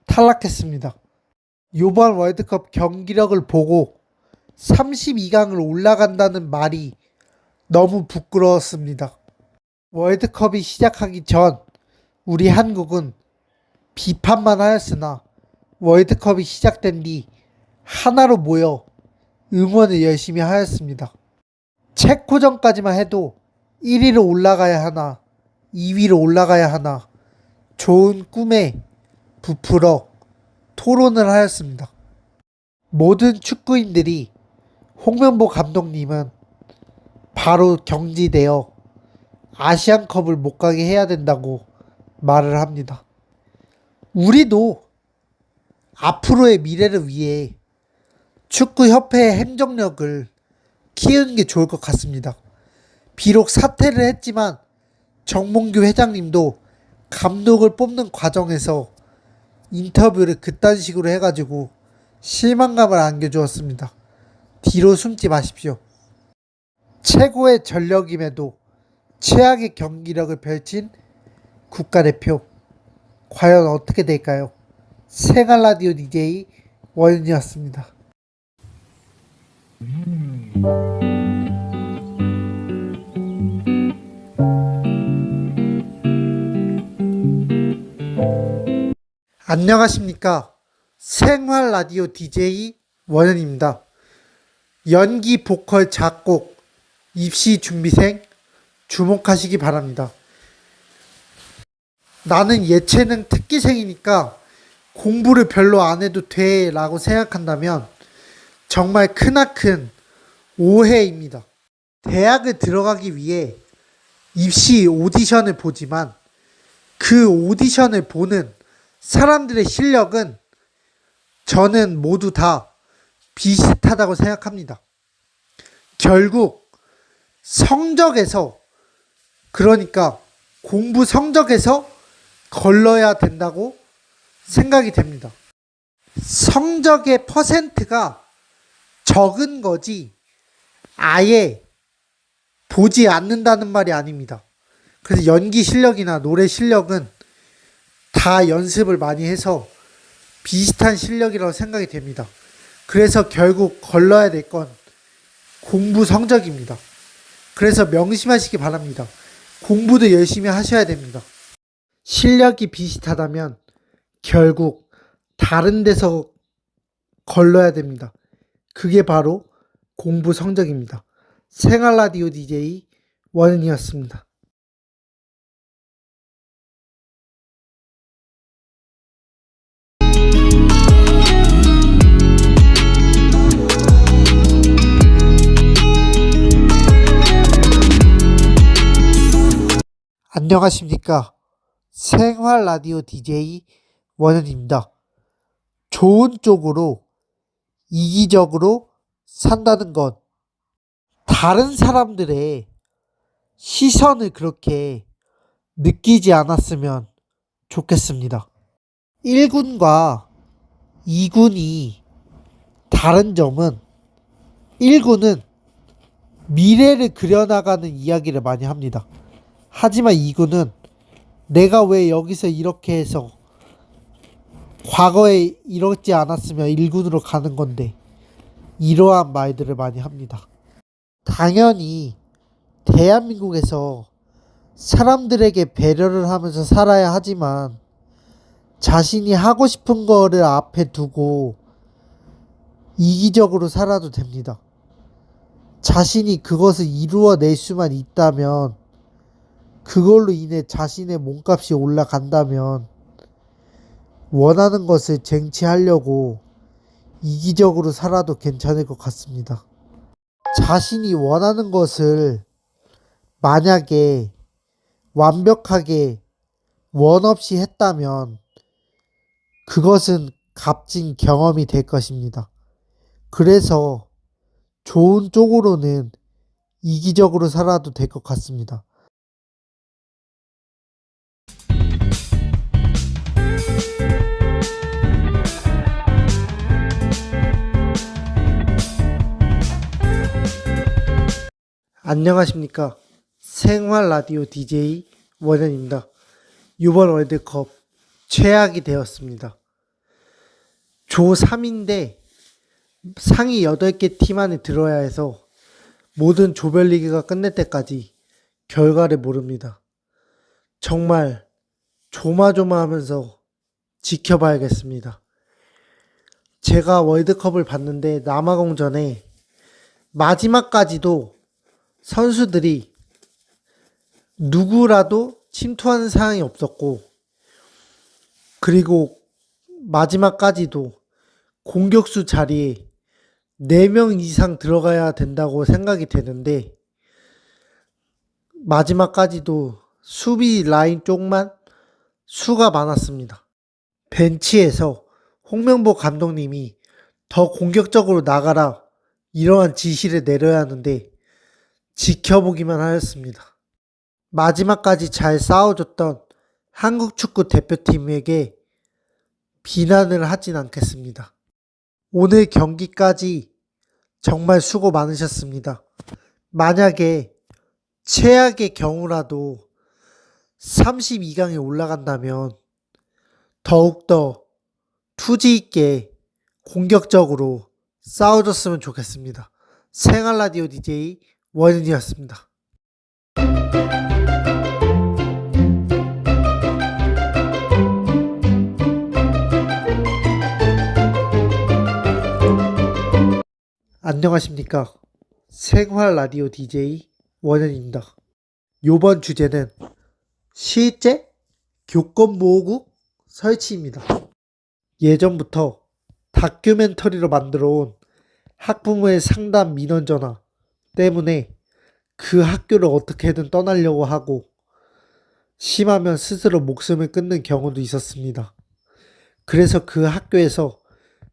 탈락했습니다. 이번 월드컵 경기력을 보고 32강을 올라간다는 말이 너무 부끄러웠습니다. 월드컵이 시작하기 전 우리 한국은 비판만 하였으나 월드컵이 시작된 뒤 하나로 모여 응원을 열심히 하였습니다. 체코전까지만 해도 1위로 올라가야 하나 2위로 올라가야 하나 좋은 꿈에 부풀어 토론을 하였습니다. 모든 축구인들이 홍명보 감독님은 바로 경지되어 아시안컵을 못 가게 해야 된다고 말을 합니다. 우리도 앞으로의 미래를 위해 축구협회의 행정력을 키우는 게 좋을 것 같습니다. 비록 사퇴를 했지만 정몽규 회장님도 감독을 뽑는 과정에서 인터뷰를 그딴 식으로 해가지고 실망감을 안겨주었습니다. 뒤로 숨지 마십시오. 최고의 전력임에도 최악의 경기력을 펼친 국가대표 과연 어떻게 될까요? 생활라디오 DJ 원윤이었습니다. 안녕하십니까. 생활라디오 DJ 원현입니다. 연기, 보컬, 작곡, 입시 준비생 주목하시기 바랍니다. 나는 예체능 특기생이니까 공부를 별로 안 해도 돼 라고 생각한다면 정말 크나큰 오해입니다. 대학을 들어가기 위해 입시 오디션을 보지만 그 오디션을 보는 사람들의 실력은 저는 모두 다 비슷하다고 생각합니다. 결국 성적에서, 그러니까 공부 성적에서 걸러야 된다고 생각이 됩니다. 성적의 퍼센트가 적은 거지 아예 보지 않는다는 말이 아닙니다. 그래서 연기 실력이나 노래 실력은 다 연습을 많이 해서 비슷한 실력이라고 생각이 됩니다. 그래서 결국 걸러야 될 건 공부 성적입니다. 그래서 명심하시기 바랍니다. 공부도 열심히 하셔야 됩니다. 실력이 비슷하다면 결국 다른 데서 걸러야 됩니다. 그게 바로 공부 성적입니다. 생활라디오 DJ 원은이었습니다. 안녕하십니까. 생활라디오 DJ 원현입니다. 좋은 쪽으로 이기적으로 산다는 건 다른 사람들의 시선을 그렇게 느끼지 않았으면 좋겠습니다. 1군과 2군이 다른 점은 1군은 미래를 그려나가는 이야기를 많이 합니다. 하지만 2군은 내가 왜 여기서 이렇게 해서 과거에 이러지 않았으면 1군으로 가는 건데 이러한 말들을 많이 합니다. 당연히 대한민국에서 사람들에게 배려를 하면서 살아야 하지만 자신이 하고 싶은 거를 앞에 두고 이기적으로 살아도 됩니다. 자신이 그것을 이루어낼 수만 있다면, 그걸로 인해 자신의 몸값이 올라간다면, 원하는 것을 쟁취하려고 이기적으로 살아도 괜찮을 것 같습니다. 자신이 원하는 것을 만약에 완벽하게 원 없이 했다면 그것은 값진 경험이 될 것입니다. 그래서 좋은 쪽으로는 이기적으로 살아도 될 것 같습니다. 안녕하십니까. 생활 라디오 DJ 원현입니다. 이번 월드컵 최악이 되었습니다. 조 3인데 상위 8개 팀 안에 들어야 해서 모든 조별리그가 끝날 때까지 결과를 모릅니다. 정말 조마조마하면서 지켜봐야겠습니다. 제가 월드컵을 봤는데 남아공전에 마지막까지도 선수들이 누구라도 침투하는 상황이 없었고, 그리고 마지막까지도 공격수 자리에 4명 이상 들어가야 된다고 생각이 되는데, 마지막까지도 수비 라인 쪽만 수가 많았습니다. 벤치에서 홍명보 감독님이 더 공격적으로 나가라, 이러한 지시를 내려야 하는데 지켜보기만 하였습니다. 마지막까지 잘 싸워줬던 한국 축구 대표팀에게 비난을 하진 않겠습니다. 오늘 경기까지 정말 수고 많으셨습니다. 만약에 최악의 경우라도 32강에 올라간다면 더욱더 투지 있게 공격적으로 싸워줬으면 좋겠습니다. 생활라디오 DJ 원인이었습니다. 안녕하십니까. 생활 라디오 DJ 원현입니다. 요번 주제는 실제 교권보호국 설치입니다. 예전부터 다큐멘터리로 만들어 온 학부모의 상담 민원 전화 때문에 그 학교를 어떻게든 떠나려고 하고 심하면 스스로 목숨을 끊는 경우도 있었습니다. 그래서 그 학교에서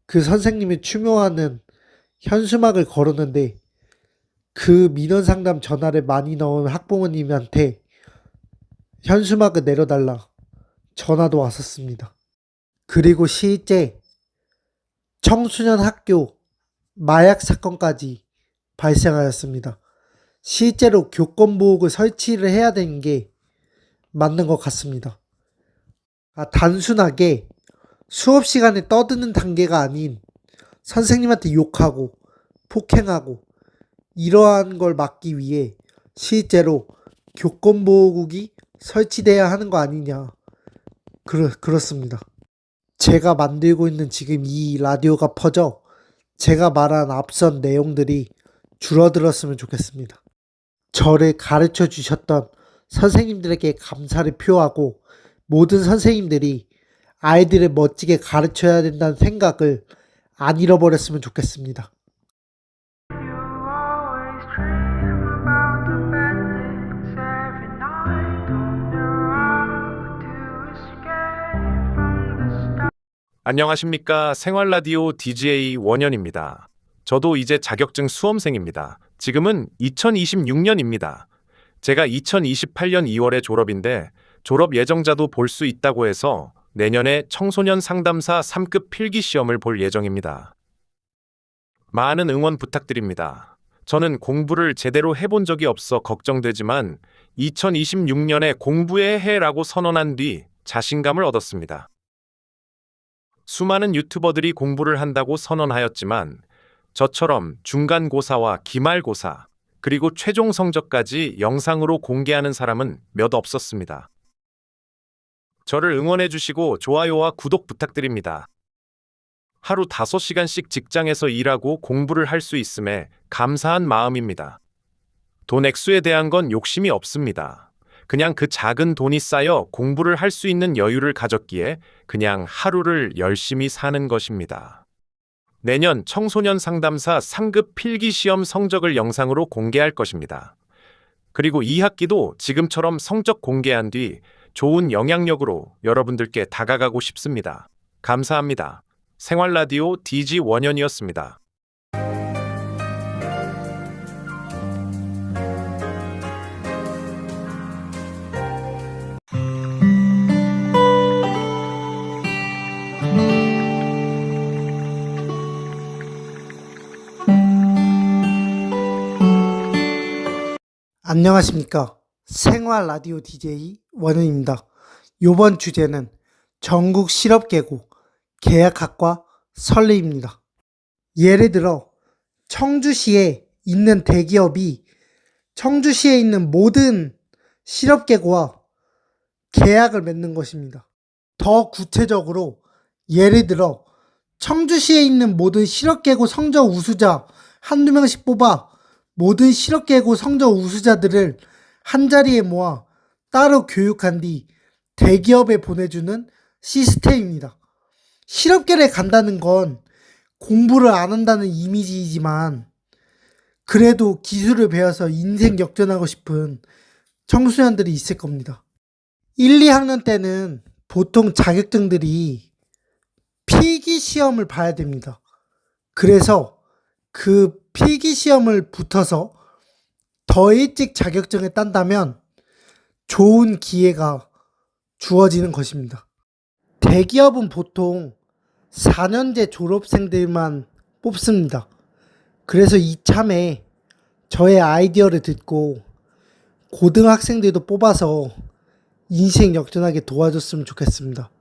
그 선생님이 추모하는 현수막을 걸었는데 그 민원 상담 전화를 많이 넣은 학부모님한테 현수막을 내려달라 전화도 왔었습니다. 그리고 실제 청소년 학교 마약 사건까지 발생하였습니다. 실제로 교권보호국을 설치를 해야 되는 게 맞는 것 같습니다. 단순하게 수업 시간에 떠드는 단계가 아닌 선생님한테 욕하고 폭행하고 이러한 걸 막기 위해 실제로 교권보호국이 설치돼야 하는 거 아니냐. 그렇습니다. 제가 만들고 있는 지금 이 라디오가 퍼져 제가 말한 앞선 내용들이 줄어들었으면 좋겠습니다. 저를 가르쳐 주셨던 선생님들에게 감사를 표하고 모든 선생님들이 아이들을 멋지게 가르쳐야 된다는 생각을 안 잃어버렸으면 좋겠습니다. 안녕하십니까. 생활라디오 DJ 원현입니다. 저도 이제 자격증 수험생입니다. 지금은 2026년입니다. 제가 2028년 2월에 졸업인데 졸업 예정자도 볼 수 있다고 해서 내년에 청소년 상담사 3급 필기 시험을 볼 예정입니다. 많은 응원 부탁드립니다. 저는 공부를 제대로 해본 적이 없어 걱정되지만 2026년에 공부의 해라고 선언한 뒤 자신감을 얻었습니다. 수많은 유튜버들이 공부를 한다고 선언하였지만 저처럼 중간고사와 기말고사 그리고 최종 성적까지 영상으로 공개하는 사람은 몇 없었습니다. 저를 응원해 주시고 좋아요와 구독 부탁드립니다. 하루 5시간씩 직장에서 일하고 공부를 할 수 있음에 감사한 마음입니다. 돈 액수에 대한 건 욕심이 없습니다. 그냥 그 작은 돈이 쌓여 공부를 할 수 있는 여유를 가졌기에 그냥 하루를 열심히 사는 것입니다. 내년 청소년 상담사 상급 필기시험 성적을 영상으로 공개할 것입니다. 그리고 2학기도 지금처럼 성적 공개한 뒤 좋은 영향력으로 여러분들께 다가가고 싶습니다. 감사합니다. 생활라디오 DG 원현이었습니다. 안녕하십니까. 생활 라디오 DJ 원은입니다. 이번 주제는 전국 실업계고 계약학과 설레입니다. 예를 들어 청주시에 있는 대기업이 청주시에 있는 모든 실업계고와 계약을 맺는 것입니다. 더 구체적으로 예를 들어 청주시에 있는 모든 실업계고 성적 우수자 한두 명씩 뽑아 모든 실업계고 성적 우수자들을 한자리에 모아 따로 교육한 뒤 대기업에 보내주는 시스템입니다. 실업계를 간다는 건 공부를 안 한다는 이미지이지만 그래도 기술을 배워서 인생 역전하고 싶은 청소년들이 있을 겁니다. 1, 2학년 때는 보통 자격증들이 필기 시험을 봐야 됩니다. 그래서 그 필기 시험을 붙어서 더 일찍 자격증을 딴다면 좋은 기회가 주어지는 것입니다. 대기업은 보통 4년제 졸업생들만 뽑습니다. 그래서 이참에 저의 아이디어를 듣고 고등학생들도 뽑아서 인생 역전하게 도와줬으면 좋겠습니다.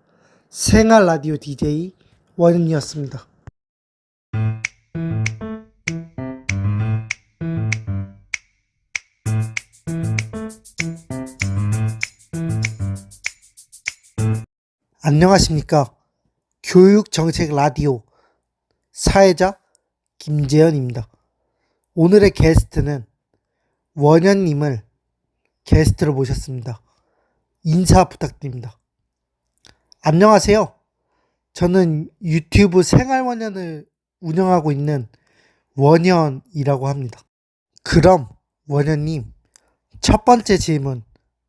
생활 라디오 DJ 원은이었습니다. 안녕하십니까. 교육정책 라디오 사회자 김재현입니다. 오늘의 게스트는 원현님을 게스트로 모셨습니다. 인사 부탁드립니다. 안녕하세요. 저는 유튜브 생활원현을 운영하고 있는 원현이라고 합니다. 그럼 원현님 첫 번째 질문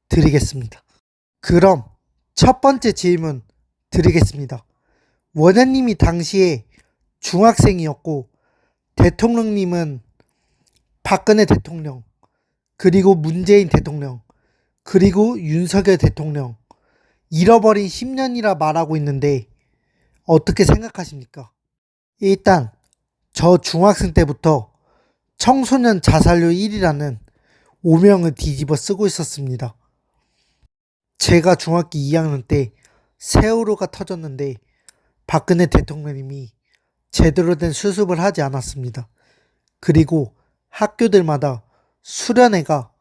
드리겠습니다. 원현님이 당시에 중학생이었고 대통령님은 박근혜 대통령, 그리고 문재인 대통령, 그리고 윤석열 대통령 잃어버린 10년이라 말하고 있는데 어떻게 생각하십니까? 일단 저 중학생 때부터 청소년 자살률 1위라는 오명을 뒤집어 쓰고 있었습니다. 제가 중학교 2학년 때 세월호가 터졌는데 박근혜 대통령님이 제대로 된 수습을 하지 않았습니다. 그리고 학교들마다 수련회가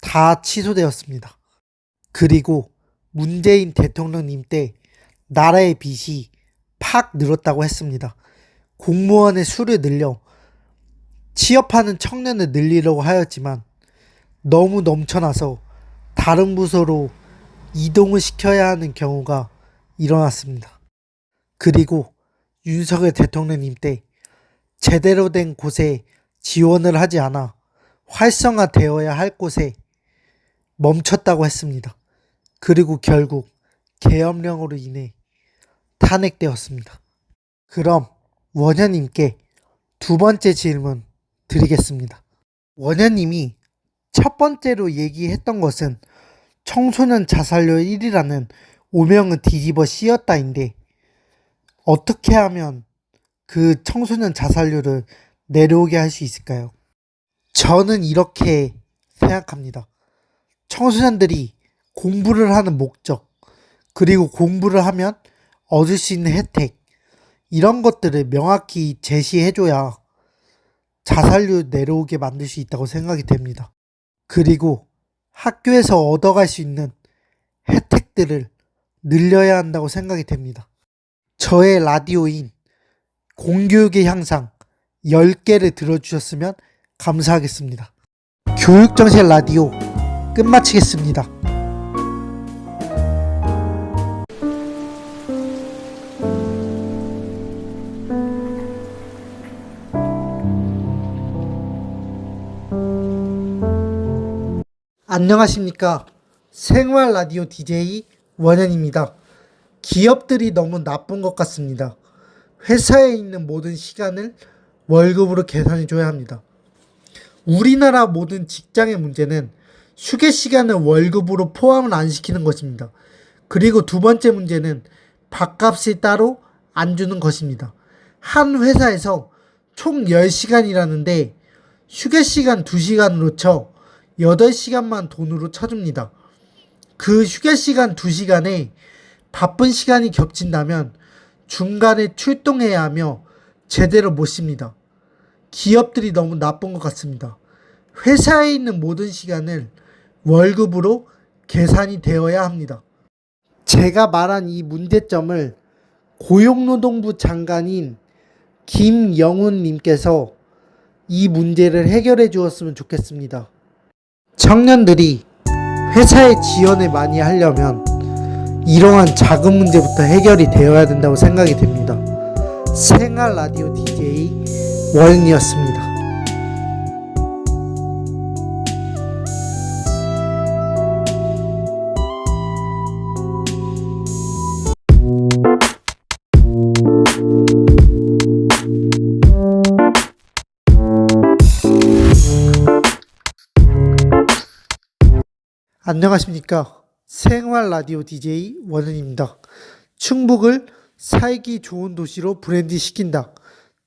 다 취소되었습니다. 그리고 문재인 대통령님 때 나라의 빚이 팍 늘었다고 했습니다. 공무원의 수를 늘려 취업하는 청년을 늘리려고 하였지만 너무 넘쳐나서 다른 부서로 이동을 시켜야 하는 경우가 일어났습니다. 그리고 윤석열 대통령님 때 제대로 된 곳에 지원을 하지 않아 활성화되어야 할 곳에 멈췄다고 했습니다. 그리고 결국 계엄령으로 인해 탄핵되었습니다. 그럼 원현님께 두 번째 질문 드리겠습니다. 원현님이 첫 번째로 얘기했던 것은 청소년 자살률 1위라는 오명을 뒤집어 씌웠다인데 어떻게 하면 그 청소년 자살률을 내려오게 할 수 있을까요? 저는 이렇게 생각합니다. 청소년들이 공부를 하는 목적, 그리고 공부를 하면 얻을 수 있는 혜택, 이런 것들을 명확히 제시해줘야 자살률 내려오게 만들 수 있다고 생각이 됩니다. 그리고 학교에서 얻어갈 수 있는 혜택들을 늘려야 한다고 생각이 됩니다. 저의 라디오인 공교육의 향상 10개를 들어주셨으면 감사하겠습니다. 교육정책 라디오 끝마치겠습니다. 안녕하십니까. 생활 라디오 DJ 원현입니다. 기업들이 너무 나쁜 것 같습니다. 회사에 있는 모든 시간을 월급으로 계산해줘야 합니다. 우리나라 모든 직장의 문제는 휴게 시간을 월급으로 포함을 안 시키는 것입니다. 그리고 두 번째 문제는 밥값을 따로 안 주는 것입니다. 한 회사에서 총 10시간이라는데 휴게 시간 2시간으로 쳐 8시간만 돈으로 쳐줍니다. 그 휴게 시간 2시간에 바쁜 시간이 겹친다면 중간에 출동해야 하며 제대로 못 쉽니다. 기업들이 너무 나쁜 것 같습니다. 회사에 있는 모든 시간을 월급으로 계산이 되어야 합니다. 제가 말한 이 문제점을 고용노동부 장관인 김영훈 님께서 이 문제를 해결해 주었으면 좋겠습니다. 청년들이 회사에 지원을 많이 하려면 이러한 작은 문제부터 해결이 되어야 된다고 생각이 됩니다. 생활 라디오 DJ 원이었습니다. 안녕하십니까. 생활 라디오 DJ 원은입니다. 충북을 살기 좋은 도시로 브랜드 시킨다.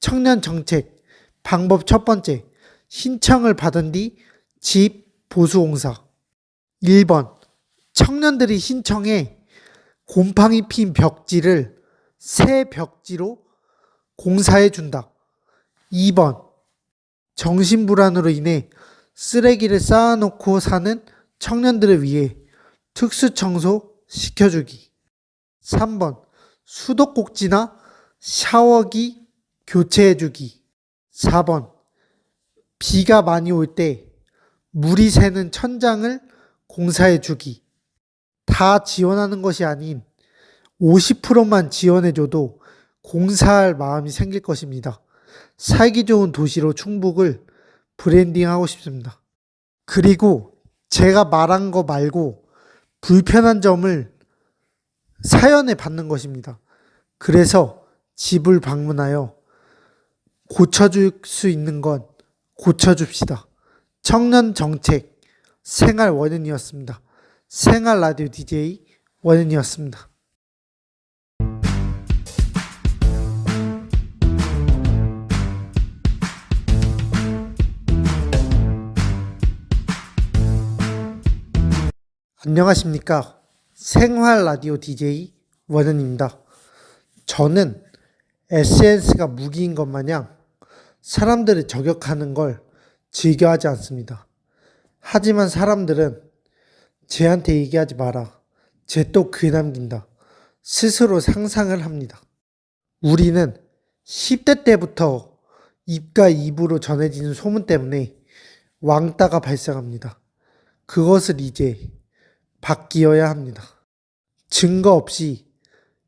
청년 정책 방법 첫 번째, 신청을 받은 뒤 집 보수 공사. 1번, 청년들이 신청해 곰팡이 핀 벽지를 새 벽지로 공사해 준다. 2번, 정신불안으로 인해 쓰레기를 쌓아놓고 사는 청년들을 위해 특수청소 시켜주기. 3번, 수도꼭지나 샤워기 교체해주기. 4번, 비가 많이 올 때 물이 새는 천장을 공사해주기. 다 지원하는 것이 아닌 50%만 지원해줘도 공사할 마음이 생길 것입니다. 살기 좋은 도시로 충북을 브랜딩하고 싶습니다. 그리고 제가 말한 거 말고 불편한 점을 사연에 받는 것입니다. 그래서 집을 방문하여 고쳐줄 수 있는 건 고쳐줍시다. 청년 정책 생활 원현이었습니다. 생활 라디오 DJ 원현이었습니다. 안녕하십니까. 생활 라디오 DJ 원현입니다. 저는 SNS가 무기인 것 마냥 사람들을 저격하는 걸 즐겨하지 않습니다. 하지만 사람들은 쟤한테 얘기하지 마라. 쟤 또 글 남긴다. 스스로 상상을 합니다. 우리는 10대 때부터 입과 입으로 전해지는 소문 때문에 왕따가 발생합니다. 그것을 이제 바뀌어야 합니다. 증거 없이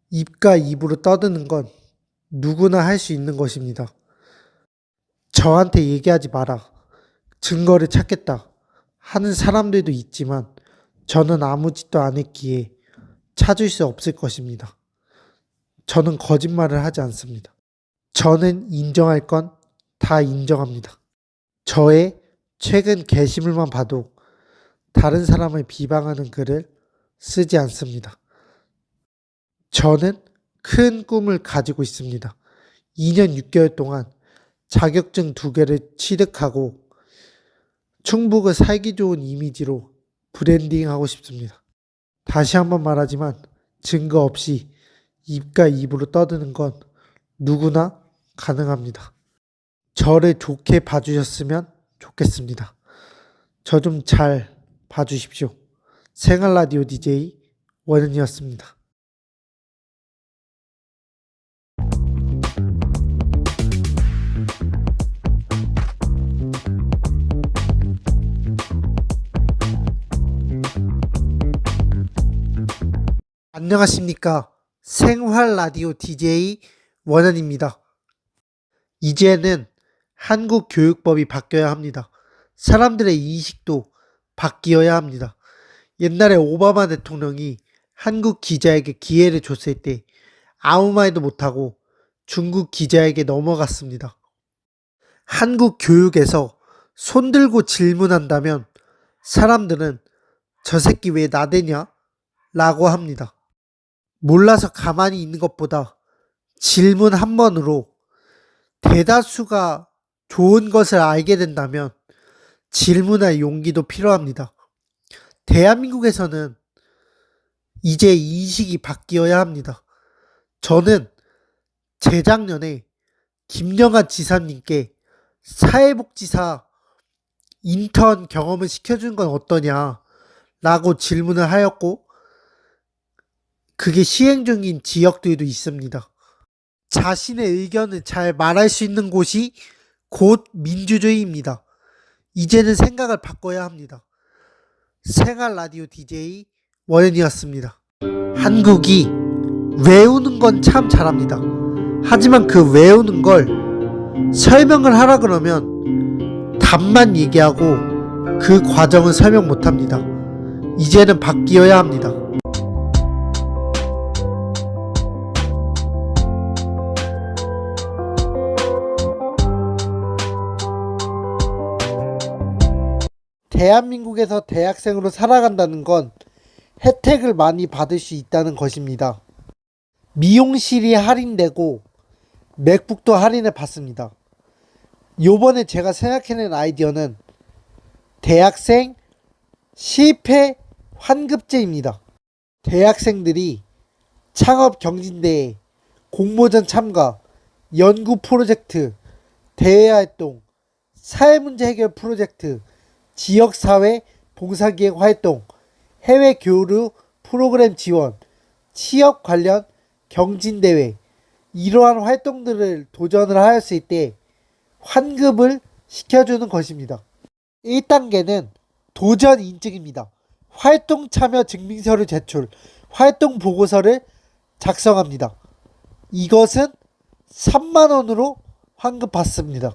입과 입으로 떠드는 건 누구나 할 수 있는 것입니다. 저한테 얘기하지 마라. 증거를 찾겠다 하는 사람들도 있지만 저는 아무 짓도 안 했기에 찾을 수 없을 것입니다. 저는 거짓말을 하지 않습니다. 저는 인정할 건 다 인정합니다. 저의 최근 게시물만 봐도 다른 사람을 비방하는 글을 쓰지 않습니다. 저는 큰 꿈을 가지고 있습니다. 2년 6개월 동안 자격증 2개를 취득하고 충북을 살기 좋은 이미지로 브랜딩하고 싶습니다. 다시 한번 말하지만 증거 없이 입과 입으로 떠드는 건 누구나 가능합니다. 저를 좋게 봐주셨으면 좋겠습니다. 저 좀 잘 봐주십시오. 생활 라디오 DJ 원은이었습니다. 안녕하십니까. 생활 라디오 DJ 원현입니다. 이제는 한국 교육법이 바뀌어야 합니다. 사람들의 인식도 바뀌어야 합니다. 옛날에 오바마 대통령이 한국 기자에게 기회를 줬을 때 아무 말도 못하고 중국 기자에게 넘어갔습니다. 한국 교육에서 손들고 질문한다면 사람들은 저 새끼 왜 나대냐? 라고 합니다. 몰라서 가만히 있는 것보다 질문 한 번으로 대다수가 좋은 것을 알게 된다면 질문할 용기도 필요합니다. 대한민국에서는 이제 인식이 바뀌어야 합니다. 저는 재작년에 김영하 지사님께 사회복지사 인턴 경험을 시켜주는 건 어떠냐 라고 질문을 하였고, 그게 시행 중인 지역들도 있습니다. 자신의 의견을 잘 말할 수 있는 곳이 곧 민주주의입니다. 이제는 생각을 바꿔야 합니다. 생활 라디오 DJ 원현이었습니다. 한국이 외우는 건 참 잘합니다. 하지만 그 외우는 걸 설명을 하라 그러면 답만 얘기하고 그 과정은 설명 못합니다. 이제는 바뀌어야 합니다. 대한민국에서 대학생으로 살아간다는 건 혜택을 많이 받을 수 있다는 것입니다. 미용실이 할인되고 맥북도 할인을 받습니다. 요번에 제가 생각해낸 아이디어는 대학생 실패 환급제입니다. 대학생들이 창업 경진대회, 공모전 참가, 연구 프로젝트, 대외 활동, 사회문제 해결 프로젝트, 지역사회 봉사기획 활동, 해외 교류 프로그램 지원, 취업 관련 경진대회, 이러한 활동들을 도전을 하였을 때 환급을 시켜주는 것입니다. 1단계는 도전 인증입니다. 활동 참여 증명서를 제출, 활동 보고서를 작성합니다. 이것은 3만원으로 환급받습니다.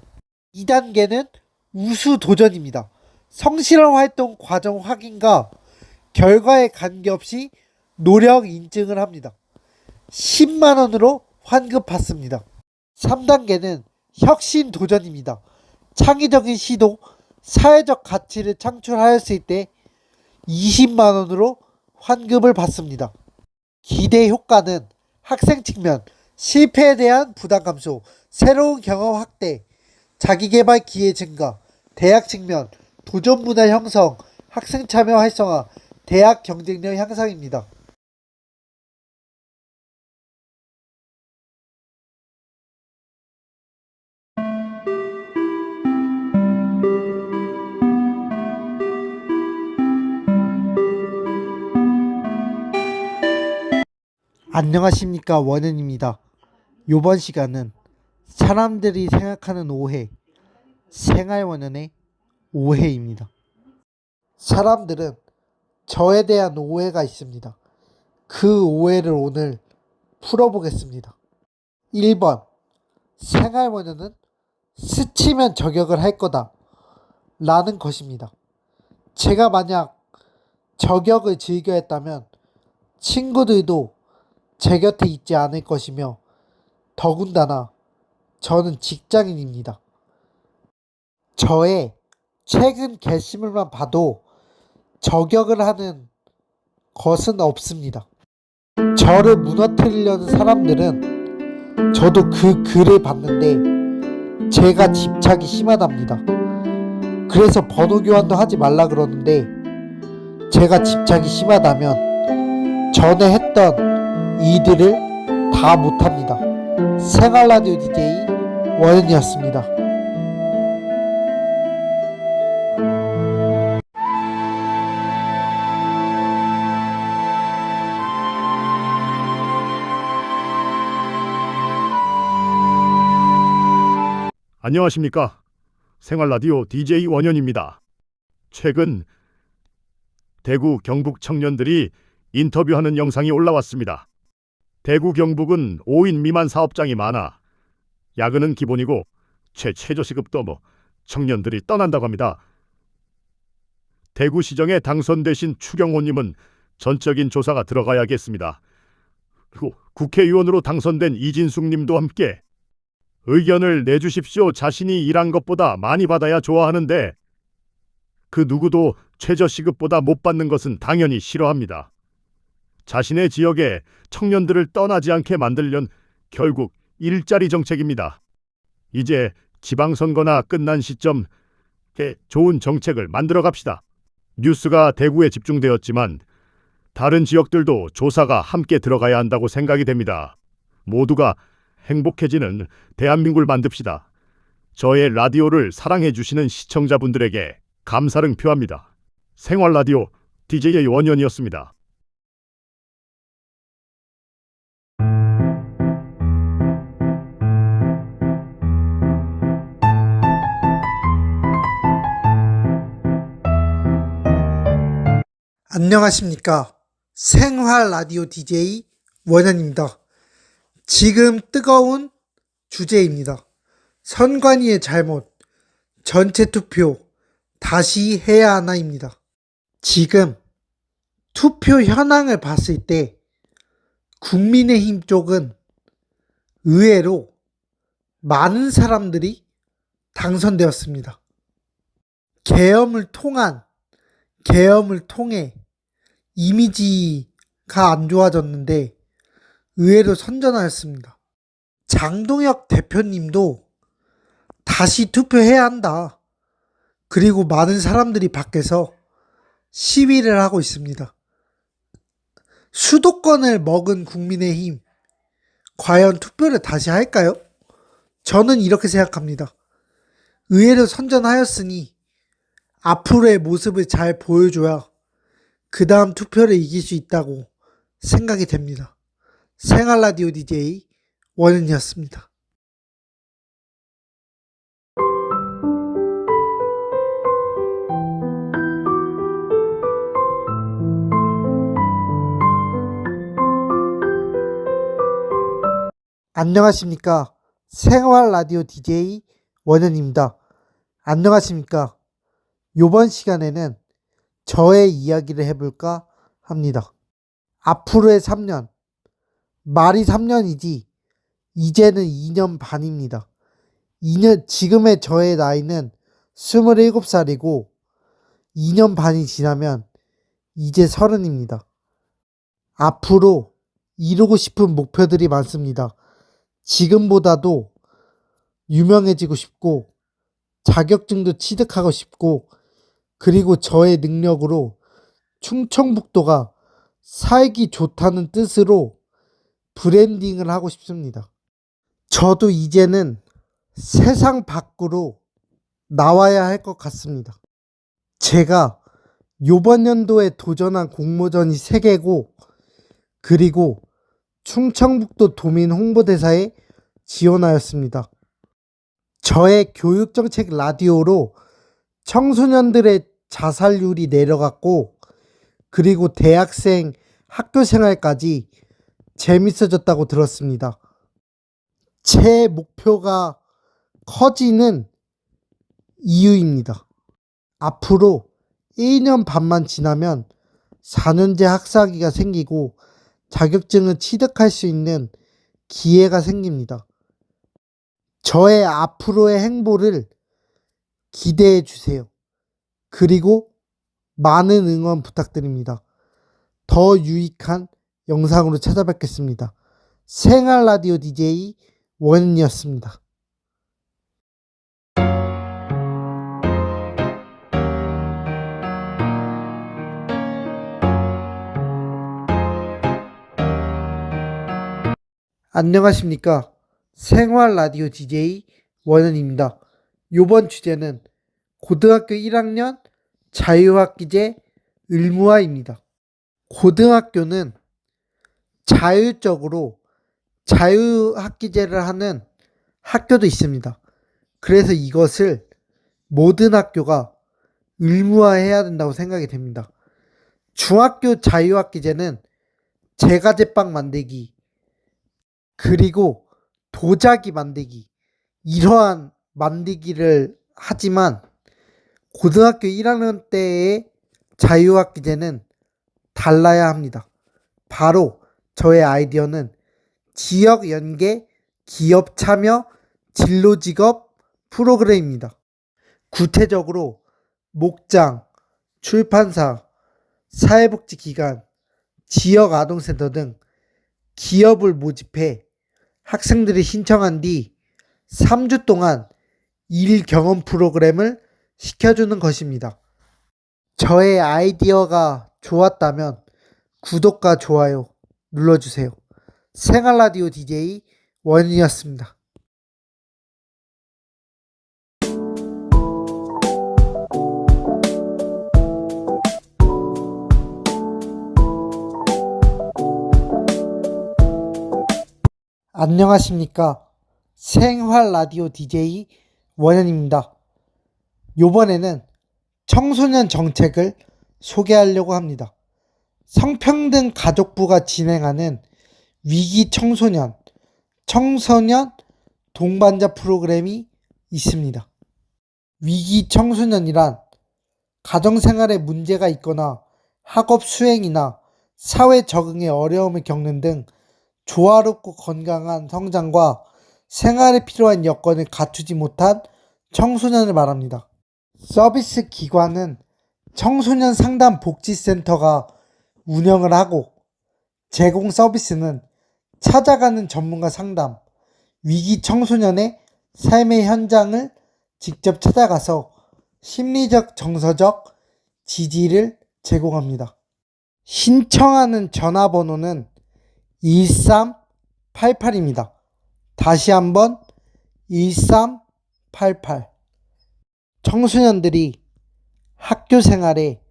2단계는 우수 도전입니다. 성실한 활동 과정 확인과 결과에 관계없이 노력 인증을 합니다. 10만원으로 환급받습니다. 3단계는 혁신 도전입니다. 창의적인 시도, 사회적 가치를 창출하였을 때 20만원으로 환급을 받습니다. 기대 효과는 학생 측면, 실패에 대한 부담 감소, 새로운 경험 확대, 자기개발 기회 증가, 대학 측면, 도전 문화 형성, 학생 참여 활성화, 대학 경쟁력 향상입니다. 안녕하십니까, 원은입니다. 요번 시간은 사람들이 생각하는 오해, 생활원현의 오해입니다. 사람들은 저에 대한 오해가 있습니다. 그 오해를 오늘 풀어보겠습니다. 1번, 생활원현은 스치면 저격을 할 거다 라는 것입니다. 제가 만약 저격을 즐겨 했다면 친구들도 제 곁에 있지 않을 것이며, 더군다나 저는 직장인입니다. 저의 최근 게시물만 봐도 저격을 하는 것은 없습니다. 저를 무너뜨리려는 사람들은 저도 그 글을 봤는데 제가 집착이 심하답니다. 그래서 번호 교환도 하지 말라 그러는데 제가 집착이 심하다면 전에 했던 이들을 다 못합니다. 생활라디오 DJ 원현이었습니다. 안녕하십니까. 생활라디오 DJ 원현입니다. 최근 대구 경북 청년들이 인터뷰하는 영상이 올라왔습니다. 대구 경북은 5인 미만 사업장이 많아 야근은 기본이고 최저시급도 청년들이 떠난다고 합니다. 대구시정에 당선되신 추경호님은 전적인 조사가 들어가야겠습니다. 그리고 국회의원으로 당선된 이진숙님도 함께 의견을 내주십시오. 자신이 일한 것보다 많이 받아야 좋아하는데 그 누구도 최저시급보다 못 받는 것은 당연히 싫어합니다. 자신의 지역에 청년들을 떠나지 않게 만들려는 결국 일자리 정책입니다. 이제 지방선거나 끝난 시점에 좋은 정책을 만들어 갑시다. 뉴스가 대구에 집중되었지만 다른 지역들도 조사가 함께 들어가야 한다고 생각이 됩니다. 모두가 행복해지는 대한민국을 만듭시다. 저의 라디오를 사랑해 주시는 시청자분들에게 감사를 표합니다. 생활라디오 DJ 원현이었습니다. 안녕하십니까. 생활 라디오 DJ 원현입니다. 지금 뜨거운 주제입니다. 선관위의 잘못, 전체 투표 다시 해야 하나입니다. 지금 투표 현황을 봤을 때 국민의힘 쪽은 의외로 많은 사람들이 당선되었습니다. 계엄을 통해 이미지가 안 좋아졌는데 의외로 선전하였습니다. 장동혁 대표님도 다시 투표해야 한다. 그리고 많은 사람들이 밖에서 시위를 하고 있습니다. 수도권을 먹은 국민의힘, 과연 투표를 다시 할까요? 저는 이렇게 생각합니다. 의외로 선전하였으니 앞으로의 모습을 잘 보여줘야 그 다음 투표를 이길 수 있다고 생각이 됩니다. 생활라디오 DJ 원은이었습니다. 안녕하십니까. 생활라디오 DJ 원은입니다. 안녕하십니까. 요번 시간에는 저의 이야기를 해볼까 합니다. 앞으로의 3년, 말이 3년이지 이제는 2년 반입니다. 지금의 저의 나이는 27살이고 2년 반이 지나면 이제 30입니다. 앞으로 이루고 싶은 목표들이 많습니다. 지금보다도 유명해지고 싶고 자격증도 취득하고 싶고 그리고 저의 능력으로 충청북도가 살기 좋다는 뜻으로 브랜딩을 하고 싶습니다. 저도 이제는 세상 밖으로 나와야 할 것 같습니다. 제가 요번 연도에 도전한 공모전이 3개고 그리고 충청북도 도민 홍보대사에 지원하였습니다. 저의 교육정책 라디오로 청소년들의 자살률이 내려갔고 그리고 대학생 학교생활까지 재밌어졌다고 들었습니다. 제 목표가 커지는 이유입니다. 앞으로 1년 반만 지나면 4년제 학사학위가 생기고 자격증을 취득할 수 있는 기회가 생깁니다. 저의 앞으로의 행보를 기대해 주세요. 그리고 많은 응원 부탁드립니다. 더 유익한 영상으로 찾아뵙겠습니다. 생활라디오 DJ 원은이었습니다. 안녕하십니까. 생활라디오 DJ 원은입니다. 요번 주제는 고등학교 1학년 자유학기제 의무화입니다. 고등학교는 자율적으로 자유학기제를 하는 학교도 있습니다. 그래서 이것을 모든 학교가 의무화해야 된다고 생각이 됩니다. 중학교 자유학기제는 제과제빵 만들기, 그리고 도자기 만들기, 이러한 만들기를 하지만 고등학교 1학년 때의 자유학기제는 달라야 합니다. 바로 저의 아이디어는 지역 연계 기업 참여 진로 직업 프로그램입니다. 구체적으로 목장, 출판사, 사회복지기관, 지역 아동센터 등 기업을 모집해 학생들이 신청한 뒤 3주 동안 일 경험 프로그램을 시켜주는 것입니다. 저의 아이디어가 좋았다면 구독과 좋아요 눌러주세요. 생활라디오 DJ 원인이었습니다. 안녕하십니까. 생활라디오 DJ 원현입니다. 요번에는 청소년 정책을 소개하려고 합니다. 성평등 가족부가 진행하는 위기 청소년 동반자 프로그램이 있습니다. 위기 청소년이란 가정생활에 문제가 있거나 학업 수행이나 사회 적응에 어려움을 겪는 등 조화롭고 건강한 성장과 생활에 필요한 여건을 갖추지 못한 청소년을 말합니다. 서비스 기관은 청소년 상담 복지센터가 운영을 하고, 제공 서비스는 찾아가는 전문가 상담, 위기 청소년의 삶의 현장을 직접 찾아가서 심리적, 정서적 지지를 제공합니다. 신청하는 전화번호는 1388입니다. 다시 한번 1388. 청소년들이 학교 생활에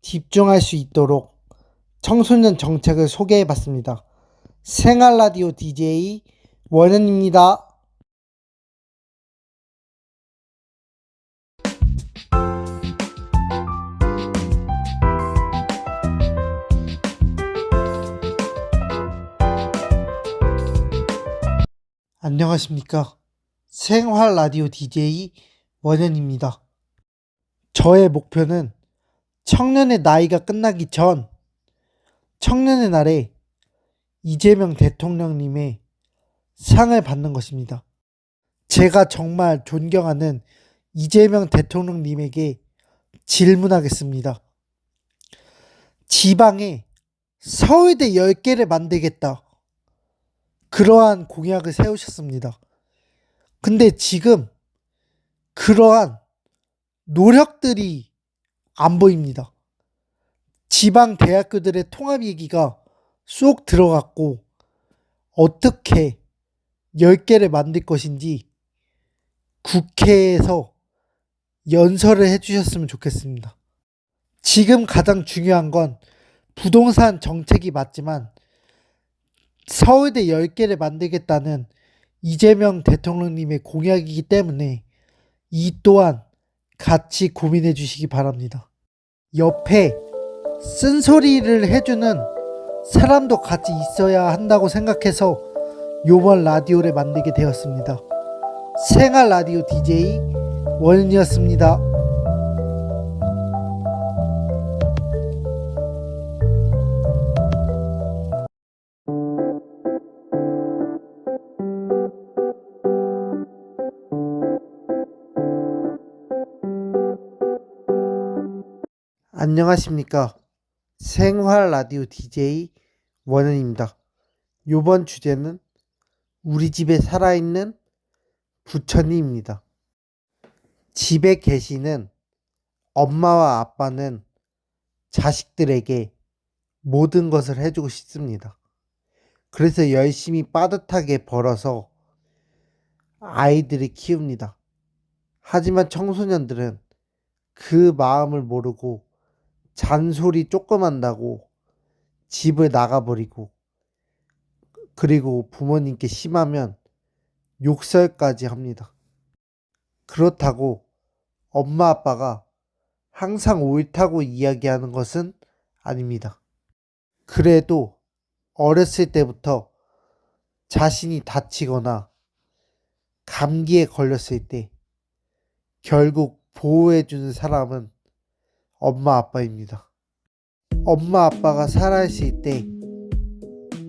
집중할 수 있도록 청소년 정책을 소개해봤습니다. 생활라디오 DJ 원현입니다. 안녕하십니까. 생활라디오 DJ 원현입니다. 저의 목표는 청년의 나이가 끝나기 전 청년의 날에 이재명 대통령님의 상을 받는 것입니다. 제가 정말 존경하는 이재명 대통령님에게 질문하겠습니다. 지방에 서울대 10개를 만들겠다, 그러한 공약을 세우셨습니다. 근데 지금 그러한 노력들이 안 보입니다. 지방 대학교들의 통합 얘기가 쏙 들어갔고, 어떻게 10개를 만들 것인지 국회에서 연설을 해주셨으면 좋겠습니다. 지금 가장 중요한 건 부동산 정책이 맞지만, 서울대 10개를 만들겠다는 이재명 대통령님의 공약이기 때문에 이 또한 같이 고민해 주시기 바랍니다. 옆에 쓴소리를 해주는 사람도 같이 있어야 한다고 생각해서 요번 라디오를 만들게 되었습니다. 생활 라디오 DJ 원현이었습니다. 안녕하십니까. 생활 라디오 DJ 원현입니다. 요번 주제는 우리 집에 살아있는 부처님입니다. 집에 계시는 엄마와 아빠는 자식들에게 모든 것을 해주고 싶습니다. 그래서 열심히 빠듯하게 벌어서 아이들을 키웁니다. 하지만 청소년들은 그 마음을 모르고 잔소리 조금 한다고 집을 나가버리고, 그리고 부모님께 심하면 욕설까지 합니다. 그렇다고 엄마 아빠가 항상 옳다고 이야기하는 것은 아닙니다. 그래도 어렸을 때부터 자신이 다치거나 감기에 걸렸을 때 결국 보호해주는 사람은 엄마 아빠입니다. 엄마 아빠가 살아있을 때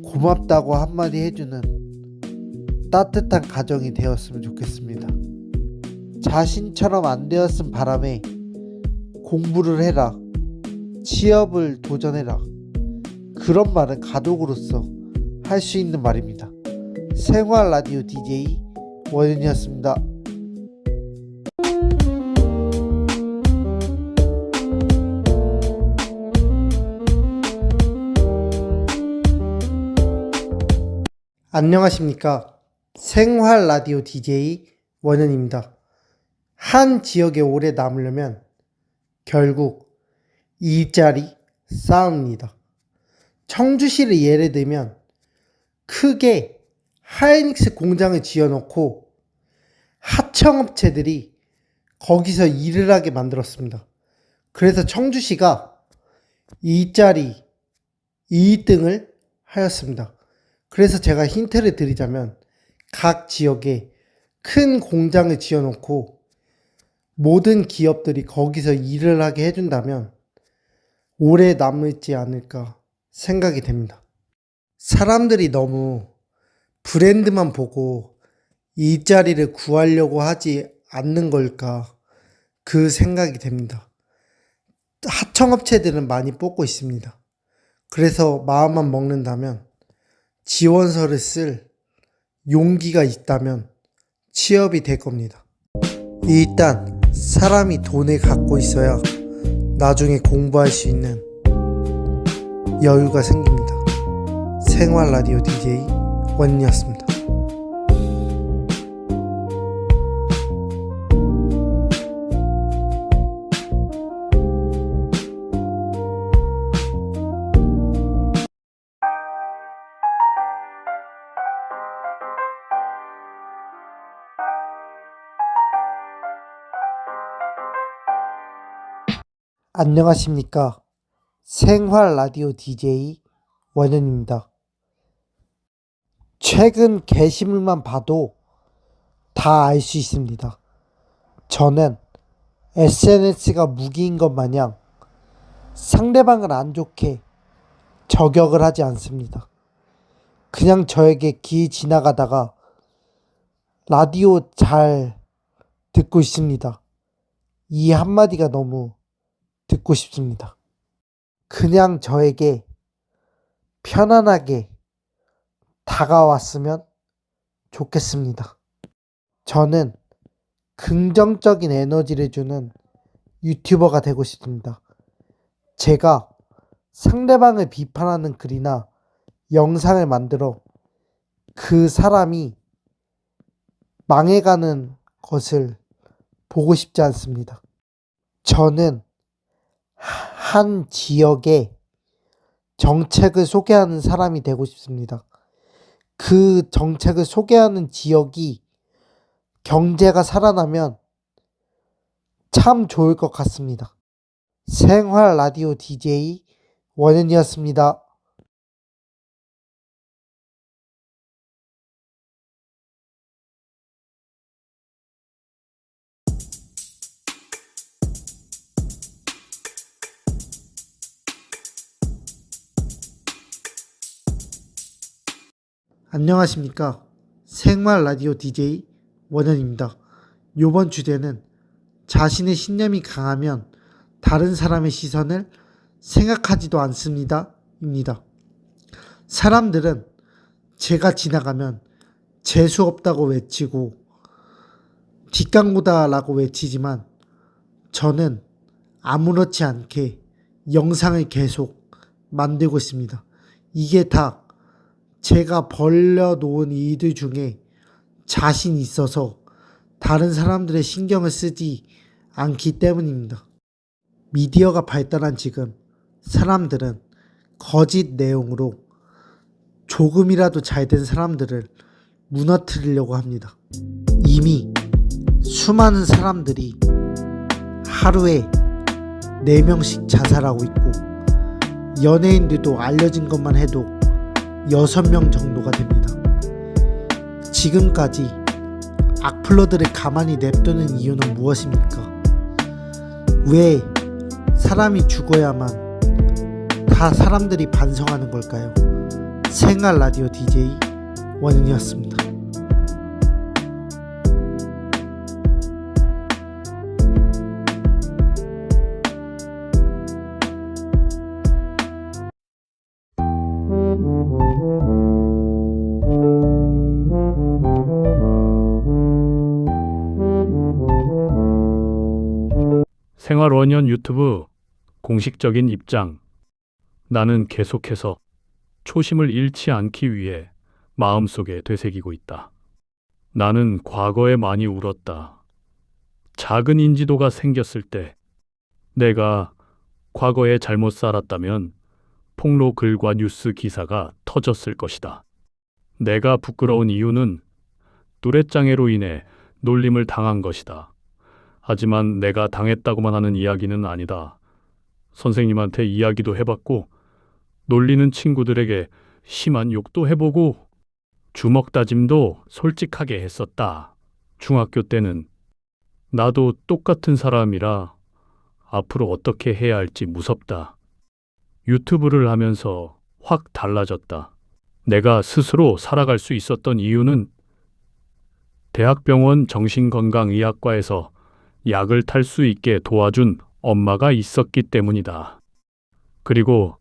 고맙다고 한마디 해주는 따뜻한 가정이 되었으면 좋겠습니다. 자신처럼 안 되었음 바람에 공부를 해라, 취업을 도전해라, 그런 말은 가족으로서 할 수 있는 말입니다. 생활 라디오 DJ 원현이었습니다. 안녕하십니까. 생활 라디오 DJ 원현입니다. 한 지역에 오래 남으려면 결국 일자리 싸움입니다. 청주시를 예를 들면 크게 하이닉스 공장을 지어놓고 하청업체들이 거기서 일을 하게 만들었습니다. 그래서 청주시가 일자리 2등을 하였습니다. 그래서 제가 힌트를 드리자면 각 지역에 큰 공장을 지어놓고 모든 기업들이 거기서 일을 하게 해준다면 오래 남을지 않을까 생각이 됩니다. 사람들이 너무 브랜드만 보고 일자리를 구하려고 하지 않는 걸까 그 생각이 됩니다. 하청업체들은 많이 뽑고 있습니다. 그래서 마음만 먹는다면 지원서를 쓸 용기가 있다면 취업이 될 겁니다. 일단 사람이 돈을 갖고 있어야 나중에 공부할 수 있는 여유가 생깁니다. 생활 라디오 DJ 원이었습니다. 안녕하십니까. 생활 라디오 DJ 원현입니다. 최근 게시물만 봐도 다 알 수 있습니다. 저는 SNS가 무기인 것 마냥 상대방을 안 좋게 저격을 하지 않습니다. 그냥 저에게 길 지나가다가 라디오 잘 듣고 있습니다. 이 한마디가 너무 듣고 싶습니다. 그냥 저에게 편안하게 다가왔으면 좋겠습니다. 저는 긍정적인 에너지를 주는 유튜버가 되고 싶습니다. 제가 상대방을 비판하는 글이나 영상을 만들어 그 사람이 망해가는 것을 보고 싶지 않습니다. 저는 한 지역의 정책을 소개하는 사람이 되고 싶습니다. 그 정책을 소개하는 지역이 경제가 살아나면 참 좋을 것 같습니다. 생활 라디오 DJ 원현이었습니다. 안녕하십니까. 생활 라디오 DJ 원현입니다. 이번 주제는 자신의 신념이 강하면 다른 사람의 시선을 생각하지도 않습니다. 입니다. 사람들은 제가 지나가면 재수 없다고 외치고 뒷광고다라고 외치지만 저는 아무렇지 않게 영상을 계속 만들고 있습니다. 이게 다 제가 벌려놓은 일들 중에 자신 있어서 다른 사람들의 신경을 쓰지 않기 때문입니다. 미디어가 발달한 지금 사람들은 거짓 내용으로 조금이라도 잘된 사람들을 무너뜨리려고 합니다. 이미 수많은 사람들이 하루에 4명씩 자살하고 있고 연예인들도 알려진 것만 해도 6명 정도가 됩니다. 지금까지 악플러들을 가만히 냅두는 이유는 무엇입니까? 왜 사람이 죽어야만 다 사람들이 반성하는 걸까요? 생활 라디오 DJ 원현이었습니다. 생활원년 유튜브 공식적인 입장. 나는 계속해서 초심을 잃지 않기 위해 마음속에 되새기고 있다. 나는 과거에 많이 울었다. 작은 인지도가 생겼을 때 내가 과거에 잘못 살았다면 폭로 글과 뉴스 기사가 터졌을 것이다. 내가 부끄러운 이유는 뚜렛장애로 인해 놀림을 당한 것이다. 하지만 내가 당했다고만 하는 이야기는 아니다. 선생님한테 이야기도 해봤고 놀리는 친구들에게 심한 욕도 해보고 주먹 다짐도 솔직하게 했었다. 중학교 때는 나도 똑같은 사람이라 앞으로 어떻게 해야 할지 무섭다. 유튜브를 하면서 확 달라졌다. 내가 스스로 살아갈 수 있었던 이유는 대학병원 정신건강의학과에서 약을 탈 수 있게 도와준 엄마가 있었기 때문이다. 그리고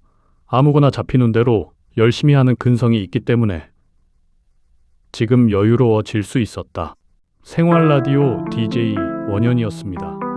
아무거나 잡히는 대로 열심히 하는 근성이 있기 때문에 지금 여유로워질 수 있었다. 생활 라디오 DJ 원현이었습니다.